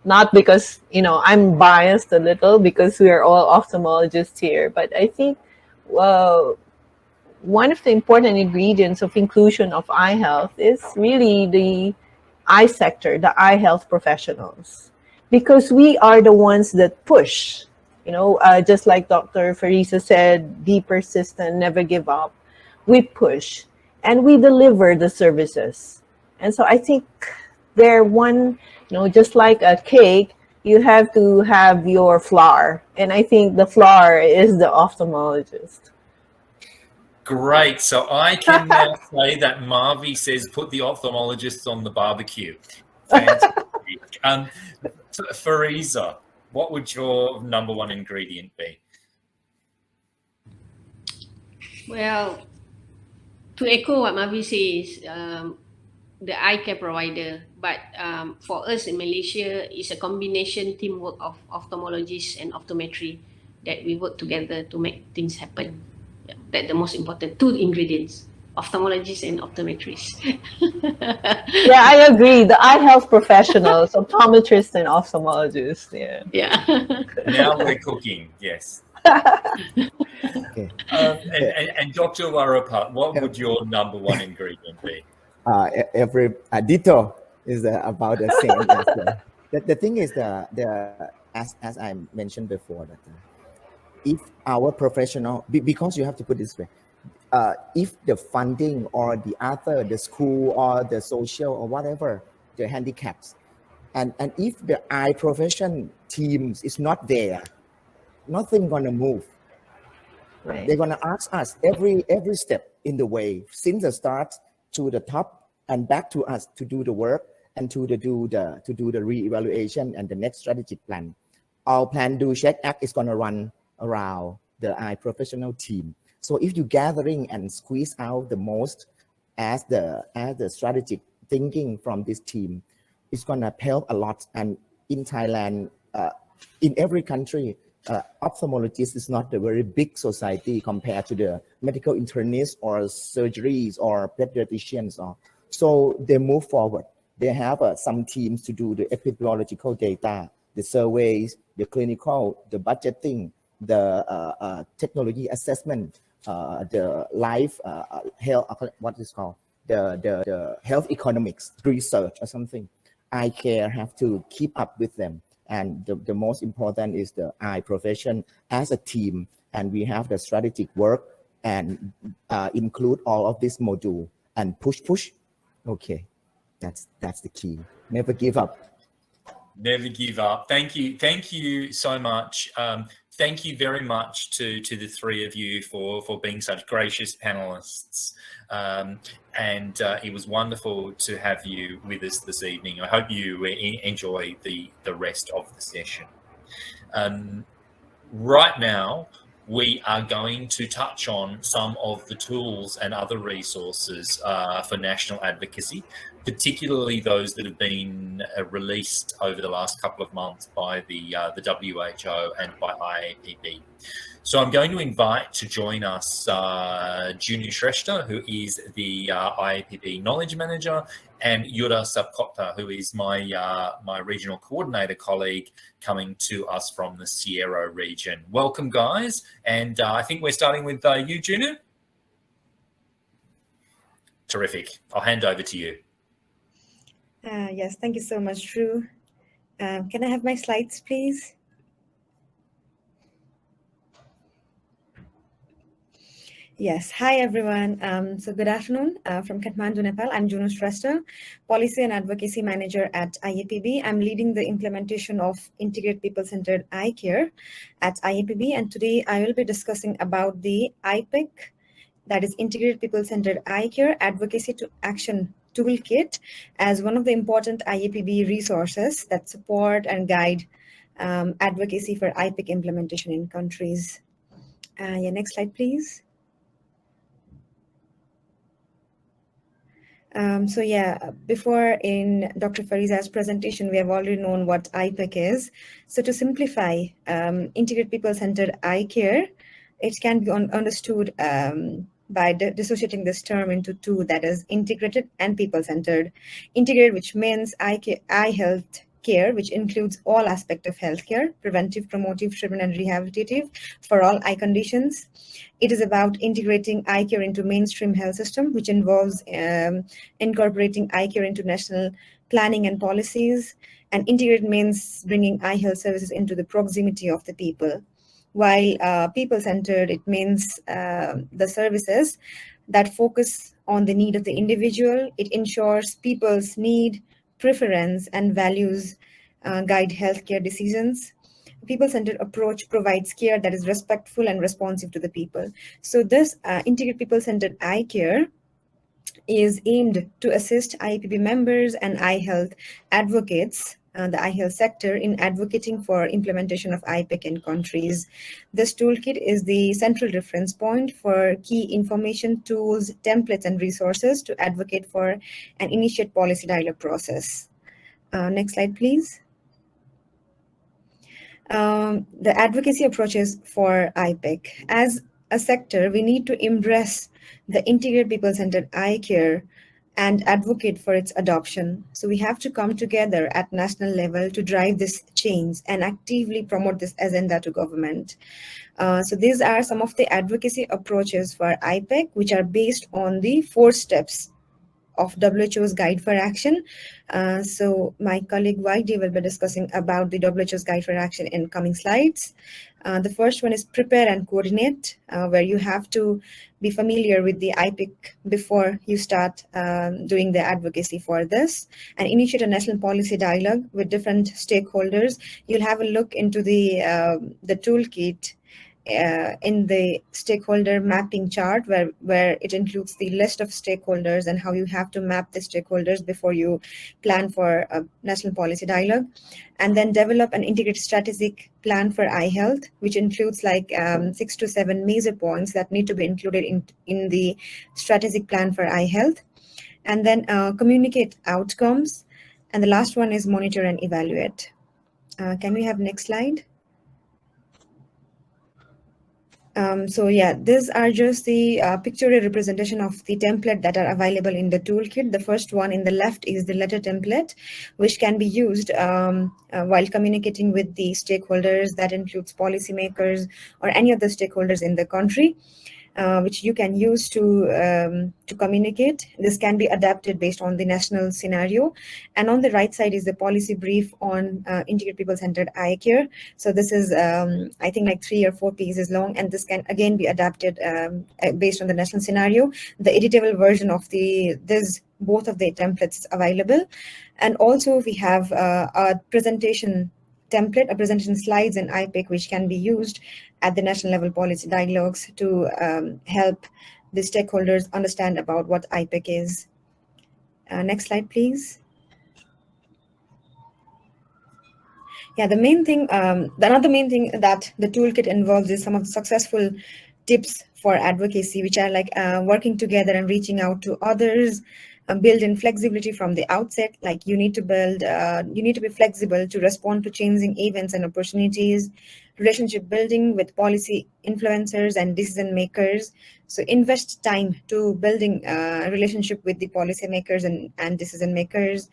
not because, I'm biased a little because we are all ophthalmologists here, but I think one of the important ingredients of inclusion of eye health is really the eye sector, the eye health professionals, because we are the ones that push, just like Dr. Farisa said, be persistent, never give up. We push and we deliver the services. And so I think they're one, just like a cake, you have to have your flour. And I think the flour is the ophthalmologist. Great. So I can now say that Marvi says put the ophthalmologists on the barbecue. Fantastic. Fariza, what would your number one ingredient be? Well, to echo what Mavi says, the eye care provider, but for us in Malaysia, it's a combination teamwork of ophthalmologists and optometry that we work together to make things happen. Yeah, that's the most important two ingredients: ophthalmologists and optometrists. Yeah, I agree. The eye health professionals, optometrists and ophthalmologists. Yeah. Yeah. Now we're cooking. Yes. Okay. And Dr. Warapat, what would your number one ingredient be? Every ditto is about the same. The thing is as I mentioned before that if our professional because you have to put it this way, if the funding or the school or the social or whatever the handicaps, and if the eye profession teams is not there, nothing gonna move. Right. They're gonna ask us every step in the way since the start to the top and back to us to do the work and to do the re-evaluation and the next strategic plan. Our plan, do, check, act is gonna run around the eye professional team. So if you gathering and squeeze out the most as the strategic thinking from this team, it's gonna help a lot. And in Thailand, in every country, ophthalmologist is not a very big society compared to the medical internists or surgeries or pediatricians. So they move forward. They have some teams to do the epidemiological data, the surveys, the clinical, the budgeting, the technology assessment, the life health, what is called the health economics research or something. Eye care have to keep up with them. And the most important is the eye profession as a team. And we have the strategic work and include all of this module and push. Okay, that's the key. Never give up. Never give up. Thank you so much. Thank you very much to the three of you for being such gracious panelists. And it was wonderful to have you with us this evening. I hope you enjoy the rest of the session. Right now, we are going to touch on some of the tools and other resources for national advocacy, particularly those that have been released over the last couple of months by the WHO and by IAPB. So I'm going to invite to join us Junu Shrestha, who is the IAPB Knowledge Manager, and Yura Sapkota, who is my regional coordinator colleague coming to us from the Sierra region. Welcome, guys. And I think we're starting with you, Junu. Terrific. I'll hand over to you. Yes, thank you so much, Drew. Can I have my slides, please? Yes, hi everyone. So good afternoon from Kathmandu, Nepal. I'm Junu Shrestha, Policy and Advocacy Manager at IAPB. I'm leading the implementation of Integrated People-Centered Eye Care at IAPB, and today I will be discussing about the IPIC, that is Integrated People-Centered Eye Care Advocacy to Action Toolkit, as one of the important IAPB resources that support and guide advocacy for IPIC implementation in countries. Next slide, please. Before in Dr. Fariza's presentation, we have already known what IPIC is. So to simplify, Integrated People-Centered Eye Care, it can be understood by dissociating this term into two, that is integrated and people-centered. Integrated, which means eye health care, which includes all aspects of healthcare, preventive, promotive, treatment, and rehabilitative for all eye conditions. It is about integrating eye care into mainstream health system, which involves incorporating eye care into national planning and policies. And integrated means bringing eye health services into the proximity of the people. While people-centered, it means the services that focus on the need of the individual. It ensures people's need, preference, and values guide healthcare decisions. people-centered approach provides care that is respectful and responsive to the people. So this integrated people-centered eye care is aimed to assist IAPP members and eye health advocates, the eye health sector, in advocating for implementation of IPEC in countries. This toolkit is the central reference point for key information, tools, templates, and resources to advocate for and initiate policy dialogue process. Next slide, please. The advocacy approaches for IPEC. As a sector, we need to embrace the integrated people-centered eye care and advocate for its adoption. So we have to come together at national level to drive this change and actively promote this agenda to government. So these are some of the advocacy approaches for IPEC, which are based on the 4 steps of WHO's Guide for Action. So my colleague Vaidi will be discussing about the WHO's Guide for Action in coming slides. The first one is prepare and coordinate, where you have to be familiar with the IPEC before you start doing the advocacy for this, and initiate a national policy dialogue with different stakeholders. You'll have a look into the toolkit in the stakeholder mapping chart, where it includes the list of stakeholders and how you have to map the stakeholders before you plan for a national policy dialogue. And then develop an integrated strategic plan for eye health, which includes like 6 to 7 major points that need to be included in the strategic plan for eye health. And then communicate outcomes. And the last one is monitor and evaluate. Can we have next slide? So yeah, these are just the pictorial representation of the template that are available in the toolkit. The first one in the left is the letter template, which can be used while communicating with the stakeholders. That includes policymakers or any other stakeholders in the country, which you can use to communicate. This can be adapted based on the national scenario. And on the right side is the policy brief on integrated people-centered eye care. So this is, I think, like 3 or 4 pages long, and this can again be adapted based on the national scenario. The editable version of both of the templates is available. And also we have a presentation template, a presentation slides in IPEC, which can be used at the national level policy dialogues to help the stakeholders understand about what IPEC is. Next slide, please. Yeah, the main thing, another main thing that the toolkit involves is some of the successful tips for advocacy, which are like working together and reaching out to others, build in flexibility from the outset. Like you need to be flexible to respond to changing events and opportunities, relationship building with policy influencers and decision makers. So invest time to building a relationship with the policymakers and decision makers.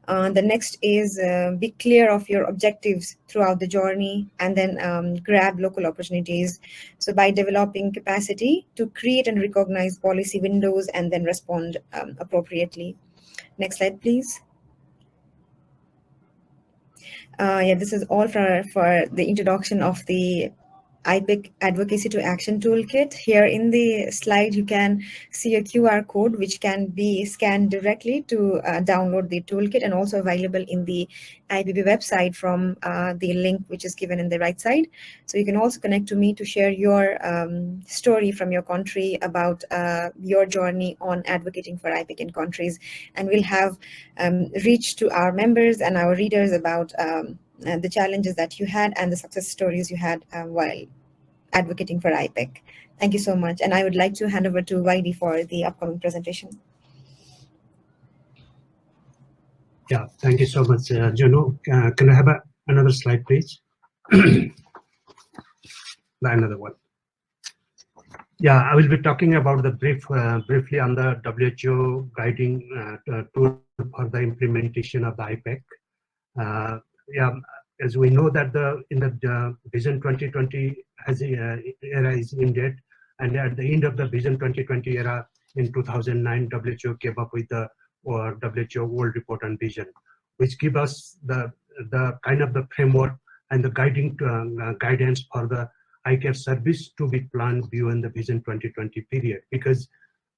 The next is be clear of your objectives throughout the journey, and then grab local opportunities. So by developing capacity to create and recognize policy windows and then respond appropriately. Next slide, please. Yeah, this is all for the introduction of the IPEC Advocacy to Action Toolkit. Here in the slide, you can see a QR code which can be scanned directly to download the toolkit, and also available in the IPP website from the link which is given in the right side. So you can also connect to me to share your story from your country about your journey on advocating for IPEC in countries. And we'll have reach to our members and our readers about the challenges that you had and the success stories you had while advocating for IPEC. Thank you so much. And I would like to hand over to Vaidi for the upcoming presentation. Yeah, thank you so much, Janu. Can I have another slide, please? Another one. Yeah, I will be talking about the briefly on the WHO guiding tool for the implementation of the IPEC. Yeah, as we know that in the Vision 2020 era is ended, and at the end of the Vision 2020 era in 2009, WHO came up with the WHO World Report on Vision, which give us the kind of the framework and the guiding guidance for the eye care service to be planned beyond the Vision 2020 period. Because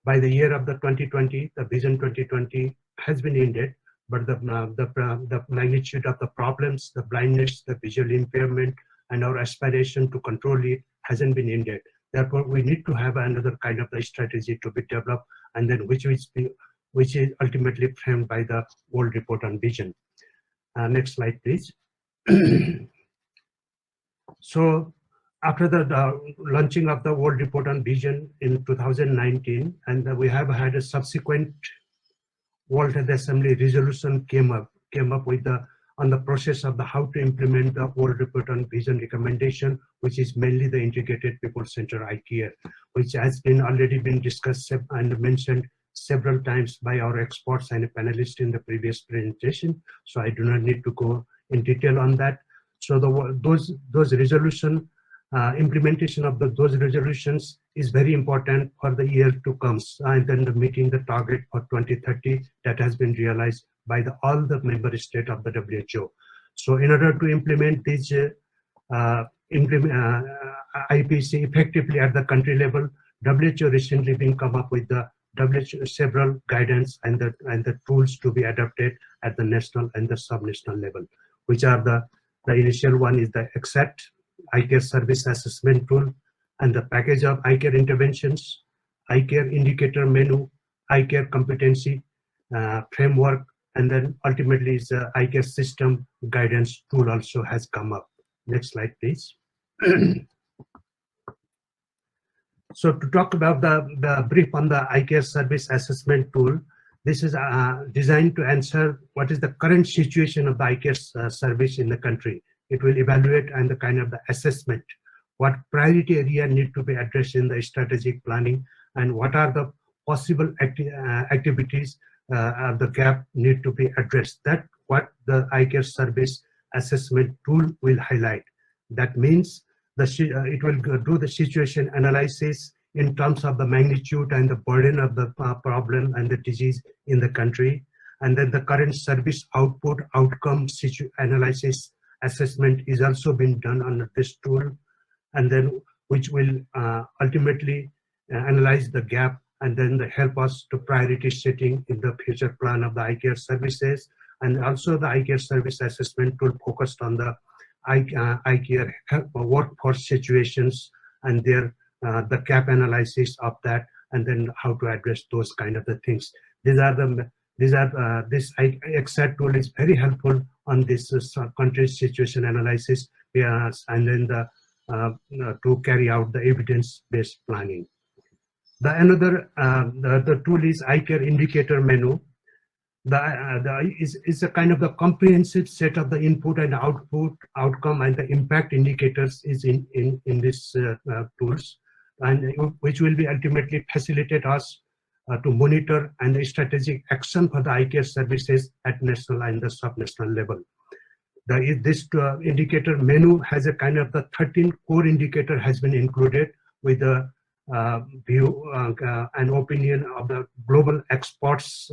by the year of the 2020, the Vision 2020 has been ended, but the magnitude of the problems, the blindness, the visual impairment, and our aspiration to control it hasn't been ended. Therefore, we need to have another kind of a strategy to be developed, and then which is ultimately framed by the World Report on Vision. Next slide, please. So after the launching of the World Report on Vision in 2019, and we have had a subsequent World Health Assembly resolution came up with on the process of how to implement the World Report on Vision recommendation, which is mainly the integrated people-centered eye care, which has already been discussed and mentioned several times by our experts and panelists in the previous presentation. So I do not need to go in detail on that. So those resolution implementation of those resolutions is very important for the year to come, and then meeting the target for 2030 that has been realized by all the member states of the WHO. So in order to implement these IPC effectively at the country level, WHO recently been come up with the several guidance and the tools to be adopted at the national and the sub-national level, which are the initial one is the EXACT, Eye Care Service Assessment Tool, and the package of eye care interventions, eye care indicator menu, eye care competency framework, and then ultimately is the eye care system guidance tool also has come up. Next slide, please. So to talk about the brief on the eye care service assessment tool, this is designed to answer what is the current situation of the eye care service in the country. It will evaluate and the kind of the assessment, what priority area need to be addressed in the strategic planning, and what are the possible activities the gap need to be addressed. That what the eye care service assessment tool will highlight. That means it will do the situation analysis in terms of the magnitude and the burden of the problem and the disease in the country, and then the current service output outcome analysis assessment is also being done under this tool, and then which will ultimately analyze the gap and then help us to priority setting in the future plan of the eye care services. And also the eye care service assessment tool focused on the eye care workforce situations and their the gap analysis of that, and then how to address those kind of the things. This EXACT tool is very helpful on this country situation analysis, and then to carry out the evidence-based planning. The tool is eye care indicator menu. Is a kind of the comprehensive set of the input and output, outcome, and the impact indicators is in this tools, and which will be ultimately facilitate us to monitor and the strategic action for the eye care services at national and the sub-national level. This indicator menu has a kind of the 13 core indicator has been included with the view and opinion of the global experts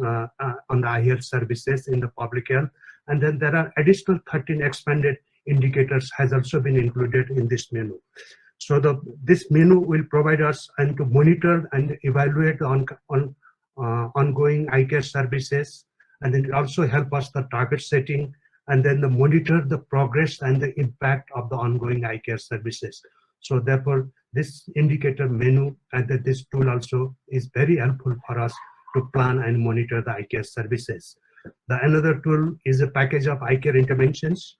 on the eye health services in the public health. And then there are additional 13 expanded indicators has also been included in this menu. So this menu will provide us and to monitor and evaluate on ongoing eye care services, and then also help us the target setting, and then monitor the progress and the impact of the ongoing eye care services. So therefore, this indicator menu and this tool also is very helpful for us to plan and monitor the eye care services. Another tool is a package of eye care interventions,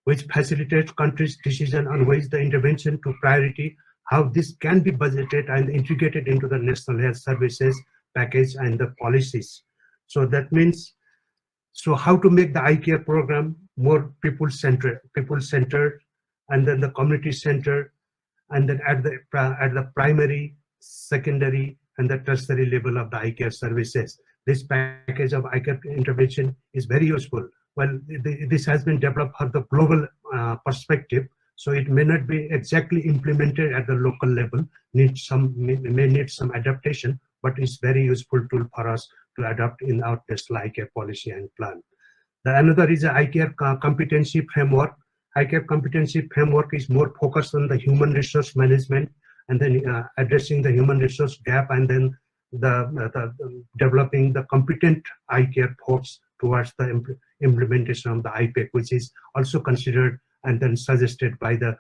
which facilitates countries' decision on ways the intervention to priority, how this can be budgeted and integrated into the national health services package and the policies. So that means, so how to make the eye care program more people-centered, and then the community-centered, and then at the primary, secondary, and the tertiary level of the eye care services. This package of eye care intervention is very useful. Well, this has been developed for the global perspective, so it may not be exactly implemented at the local level. May need some adaptation, but it's very useful tool for us to adopt in our national eye care policy and plan. Another is the eye care competency framework. Eye care competency framework is more focused on the human resource management, and then addressing the human resource gap, and then developing the competent eye care force towards the implementation of the IPEC, which is also considered and then suggested by the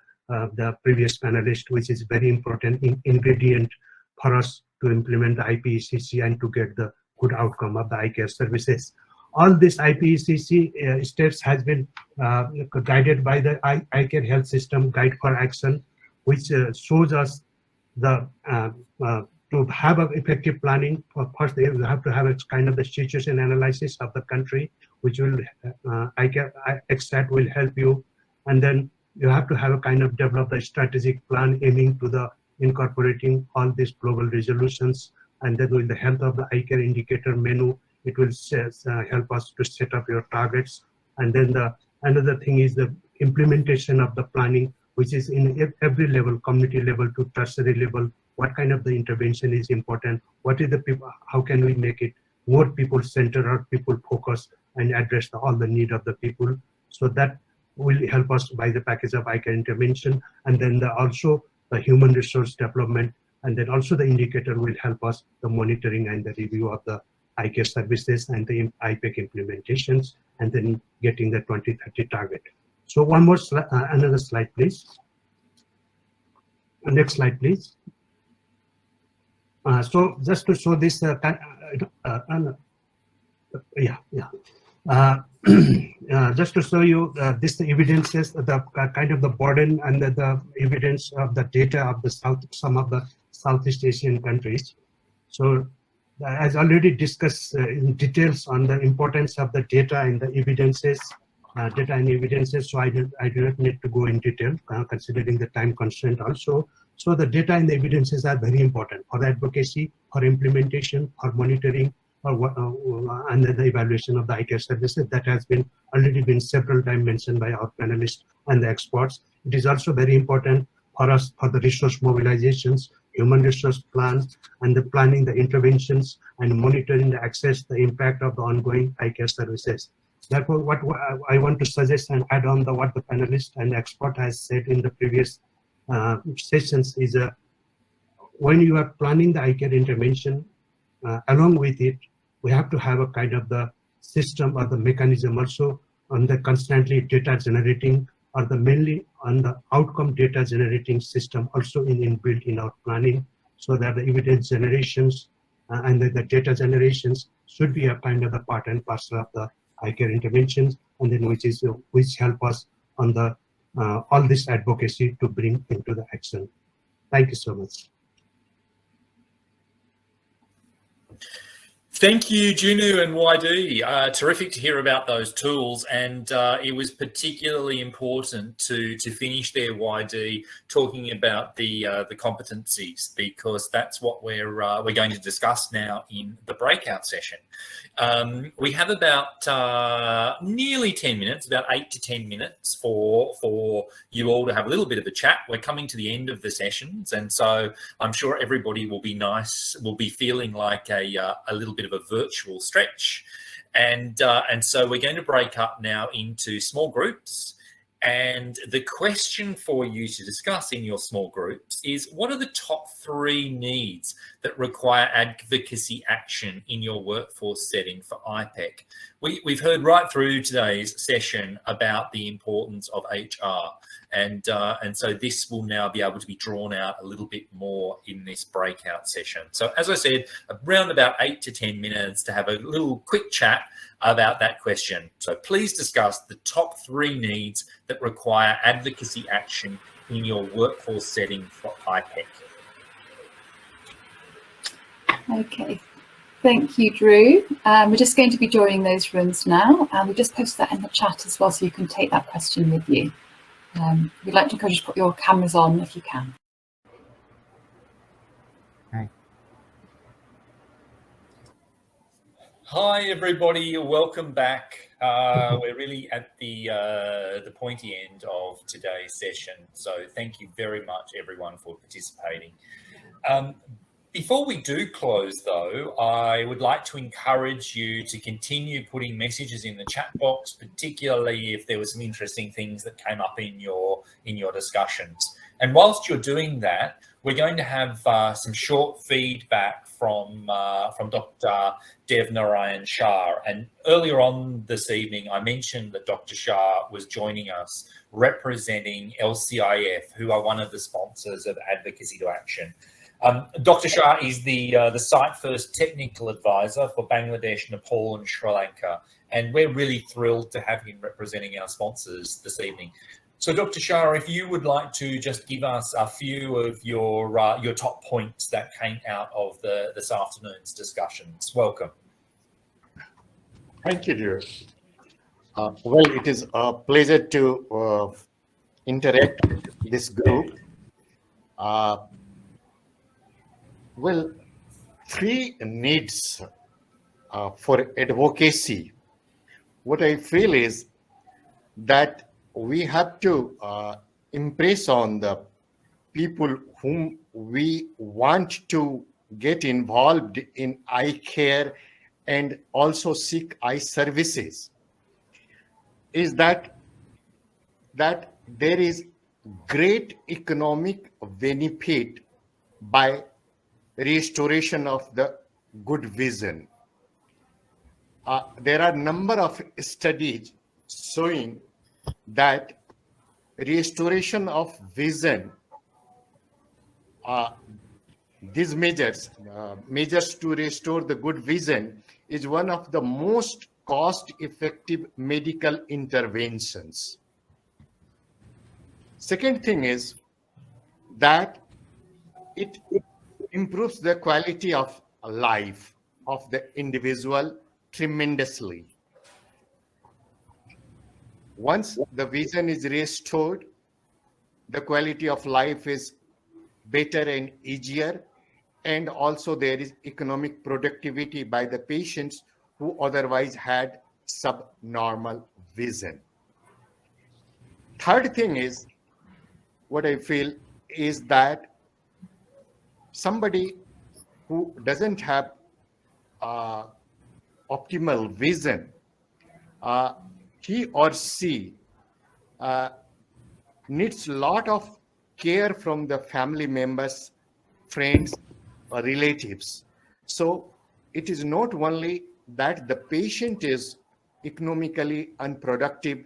previous panelist, which is very important ingredient for us to implement the IPECC and to get the good outcome of the eye care services. All this IPECC steps has been guided by the eye care health system guide for action, which shows us the to have an effective planning. First, they have to have a kind of the situation analysis of the country, which will ExTAT will help you, and then you have to have a kind of develop the strategic plan aiming to the incorporating all these global resolutions, and then with the help of the eye care indicator menu, it will help us to set up your targets. And then another thing is the implementation of the planning, which is in every level, community level to tertiary level. What kind of the intervention is important? What is the people? How can we make it more people-centered or people-focused and address all the need of the people? So that will help us by the package of eye care intervention, and then also the human resource development, and then also the indicator will help us the monitoring and the review of the eye care services and the IPEC implementations, and then getting the 2030 target. So one more another slide, please. Next slide, please. So just to show this, just to show you this evidences the kind of the burden and the evidence of the data of the some of the Southeast Asian countries. So as already discussed in details on the importance of the data and the evidences, so I do not need to go in detail considering the time constraint also. So the data and the evidences are very important for advocacy, for implementation, for monitoring, and then the evaluation of the eye care services. That has been already been several times mentioned by our panelists and the experts. It is also very important for us for the resource mobilizations, human resource plans, and the planning the interventions and monitoring the access, the impact of the ongoing eye care services. Therefore, what I want to suggest and add on what the panelist and the expert has said in the previous sessions is when you are planning the eye care intervention, along with it, we have to have a kind of the system or the mechanism also on the constantly data generating or the mainly on the outcome data generating system also inbuilt in our planning, so that the evidence generations and the data generations should be a kind of the part and parcel of the eye care interventions, and then which help us on the all this advocacy to bring into the action. Thank you so much. Thank you, Junu and YD. Terrific to hear about those tools, and it was particularly important to finish there, YD, talking about the competencies, because that's what we're going to discuss now in the breakout session. We have about nearly 10 minutes, about 8 to 10 minutes for you all to have a little bit of a chat. We're coming to the end of the sessions, and so I'm sure everybody will be feeling like a little bit of a virtual stretch, and so we're going to break up now into small groups. And the question for you to discuss in your small groups is, what are the top 3 needs that require advocacy action in your workforce setting for IPEC? We've heard right through today's session about the importance of HR, and so this will now be able to be drawn out a little bit more in this breakout session. So as I said, around about 8 to 10 minutes to have a little quick chat about that question. So please discuss the top 3 needs that require advocacy action in your workforce setting for IPEC. Okay, thank you, Drew. We're just going to be joining those rooms now, and we just post that in the chat as well, so you can take that question with you. We'd like to encourage you to put your cameras on if you can. Hi, everybody. Welcome back. We're really at the pointy end of today's session, so thank you very much, everyone, for participating. Before we do close, though, I would like to encourage you to continue putting messages in the chat box, particularly if there were some interesting things that came up in your discussions. And whilst you're doing that, we're going to have some short feedback from Dr. Dev Narayan Shah. And earlier on this evening, I mentioned that Dr. Shah was joining us representing LCIF, who are one of the sponsors of Advocacy to Action. Dr. Shah is the Site First Technical Advisor for Bangladesh, Nepal and Sri Lanka. And we're really thrilled to have him representing our sponsors this evening. So, Dr. Shah, if you would like to just give us a few of your top points that came out of this afternoon's discussions. Welcome. Thank you, dear. Well, it is a pleasure to interact with this group. Well, three needs for advocacy. What I feel is that we have to impress on the people whom we want to get involved in eye care and also seek eye services, is that there is great economic benefit by restoration of the good vision. There are a number of studies showing that restoration of vision, these measures to restore the good vision, is one of the most cost-effective medical interventions. Second thing is that it improves the quality of life of the individual tremendously. Once the vision is restored, the quality of life is better and easier, and also there is economic productivity by the patients who otherwise had subnormal vision. Third thing is, what I feel is that somebody who doesn't have optimal vision, he or she needs a lot of care from the family members, friends, or relatives. So it is not only that the patient is economically unproductive,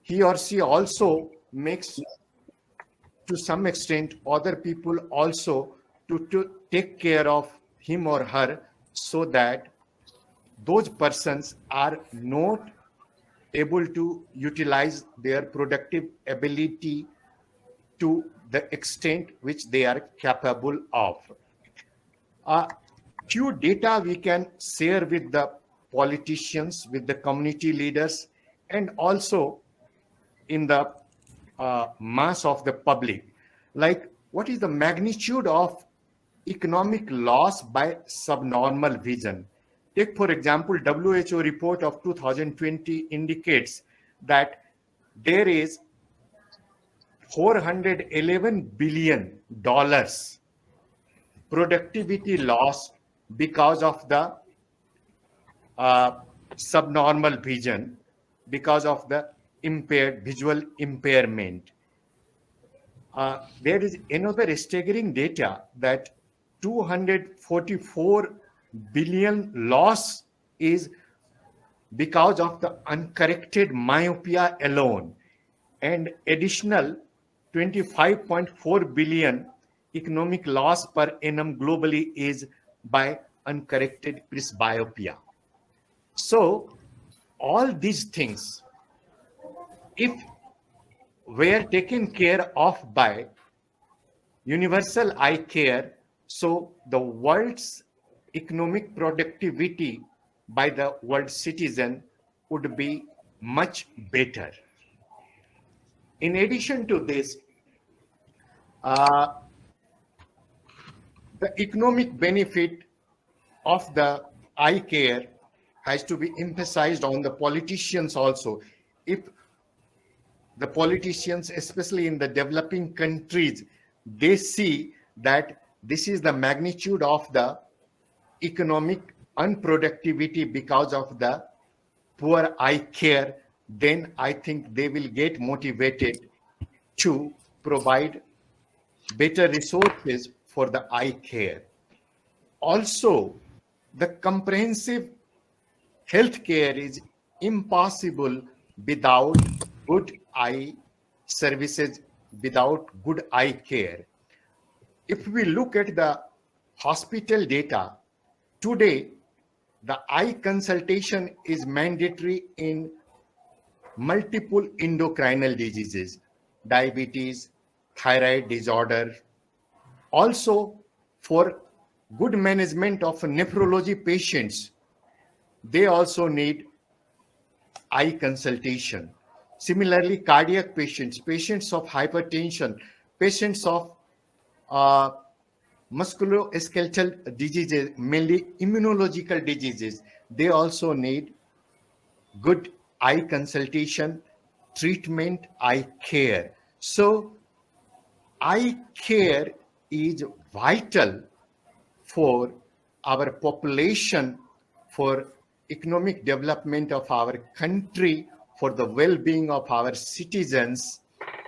he or she also makes, to some extent, other people also to take care of him or her, so that those persons are not able to utilize their productive ability to the extent which they are capable of. Few data we can share with the politicians, with the community leaders, and also in the mass of the public. Like, what is the magnitude of economic loss by subnormal vision? Take, for example, WHO report of 2020 indicates that there is $411 billion productivity loss because of the subnormal vision, because of the impaired visual impairment. There is another staggering data that 244 billion loss is because of the uncorrected myopia alone, and additional 25.4 billion economic loss per annum globally is by uncorrected presbyopia. So all these things, if were taken care of by universal eye care, so the world's economic productivity by the world citizen would be much better. In addition to this, the economic benefit of the eye care has to be emphasized on the politicians also. If the politicians, especially in the developing countries, they see that this is the magnitude of the economic unproductivity because of the poor eye care, then I think they will get motivated to provide better resources for the eye care. Also, the comprehensive healthcare is impossible without good eye services, without good eye care. If we look at the hospital data, today the eye consultation is mandatory in multiple endocrinal diseases, diabetes, thyroid disorder. Also, for good management of nephrology patients, they also need eye consultation. Similarly, cardiac patients, patients of hypertension, patients of musculoskeletal diseases, mainly immunological diseases, they also need good eye consultation, treatment, eye care. So eye care is vital for our population, for economic development of our country, for the well-being of our citizens,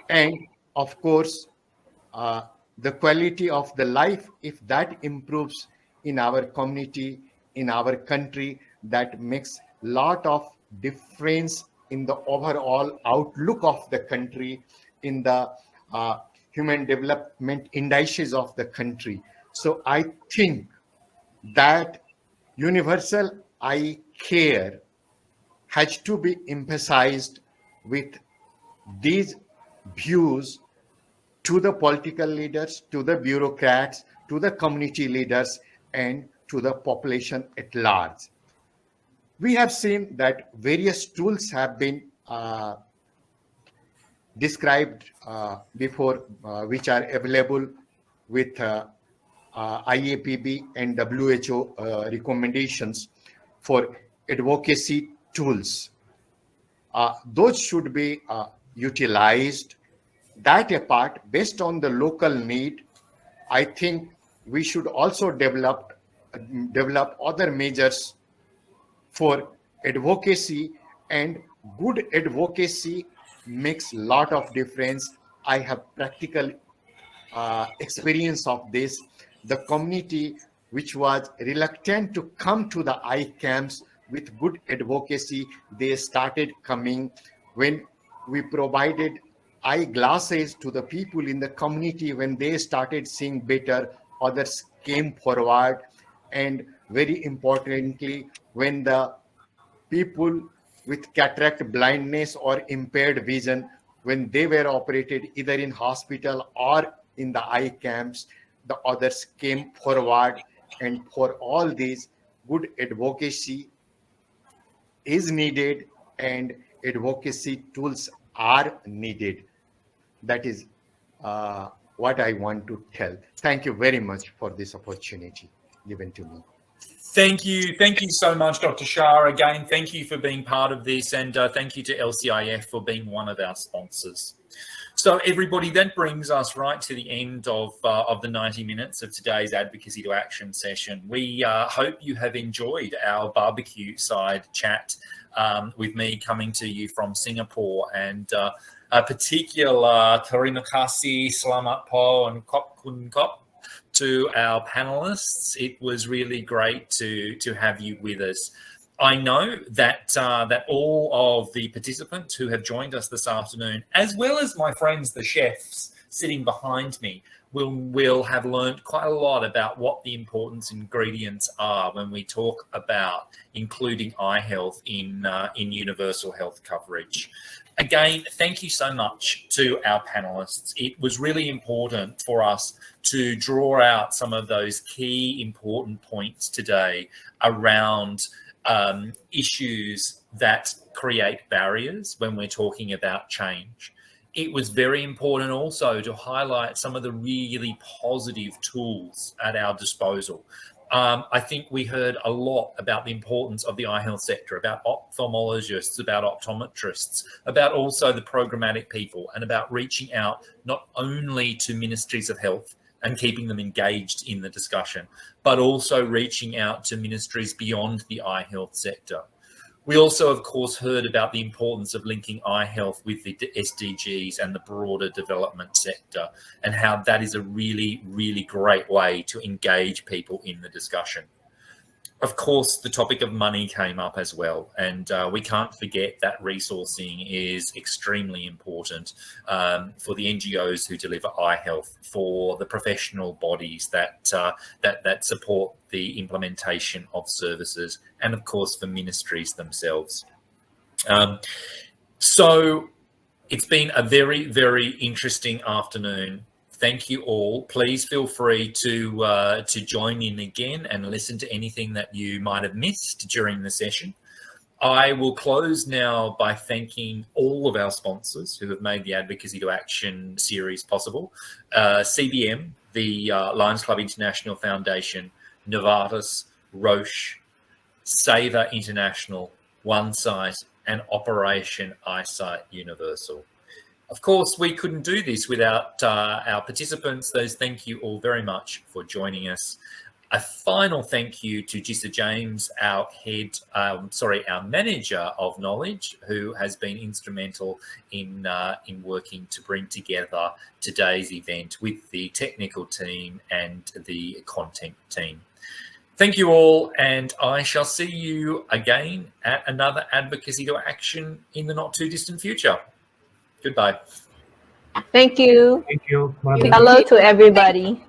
and of course, the quality of the life. If that improves in our community, in our country, that makes a lot of difference in the overall outlook of the country, in the human development indices of the country. So I think that universal eye care has to be emphasized with these views to the political leaders, to the bureaucrats, to the community leaders, and to the population at large. We have seen that various tools have been described before, which are available with IAPB and WHO recommendations for advocacy tools. Those should be utilized. That apart, based on the local need, I think we should also develop other measures for advocacy, and good advocacy makes a lot of difference. I have practical experience of this. The community which was reluctant to come to the eye camps with good advocacy, they started coming. When we provided eyeglasses to the people in the community, when they started seeing better, others came forward. And very importantly, when the people with cataract blindness or impaired vision, when they were operated either in hospital or in the eye camps, the others came forward. And for all these, good advocacy is needed and advocacy tools are needed. That is what I want to tell. Thank you very much for this opportunity given to me. Thank you so much, Dr. Shah. Again, thank you for being part of this, and thank you to LCIF for being one of our sponsors. So everybody, that brings us right to the end of the 90 minutes of today's Advocacy to Action session. We hope you have enjoyed our barbecue side chat with me coming to you from Singapore, and a particular terima kasih, selamat po, and kop kun kop to our panelists. It was really great to have you with us. I know that that all of the participants who have joined us this afternoon, as well as my friends, the chefs sitting behind me, will have learned quite a lot about what the important ingredients are when we talk about including eye health in universal health coverage. Again, thank you so much to our panelists. It was really important for us to draw out some of those key important points today around issues that create barriers when we're talking about change. It was very important also to highlight some of the really positive tools at our disposal. I think we heard a lot about the importance of the eye health sector, about ophthalmologists, about optometrists, about also the programmatic people, and about reaching out not only to ministries of health and keeping them engaged in the discussion, but also reaching out to ministries beyond the eye health sector. We also, of course, heard about the importance of linking eye health with the SDGs and the broader development sector, and how that is a really, really great way to engage people in the discussion. Of course, the topic of money came up as well, and we can't forget that resourcing is extremely important for the NGOs who deliver eye health, for the professional bodies that support the implementation of services, and of course for ministries themselves. So it's been a very, very interesting afternoon. Thank you all. Please feel free to join in again and listen to anything that you might have missed during the session. I will close now by thanking all of our sponsors who have made the Advocacy to Action series possible. CBM, the Lions Club International Foundation, Novartis, Roche, Saver International, OneSight, and Operation Eyesight Universal. Of course, we couldn't do this without our participants. Those thank you all very much for joining us. A final thank you to Jissa James, our manager of knowledge, who has been instrumental in working to bring together today's event with the technical team and the content team. Thank you all, and I shall see you again at another Advocacy to Action in the not too distant future. Goodbye. Thank you. Thank you. Thank Hello to everybody.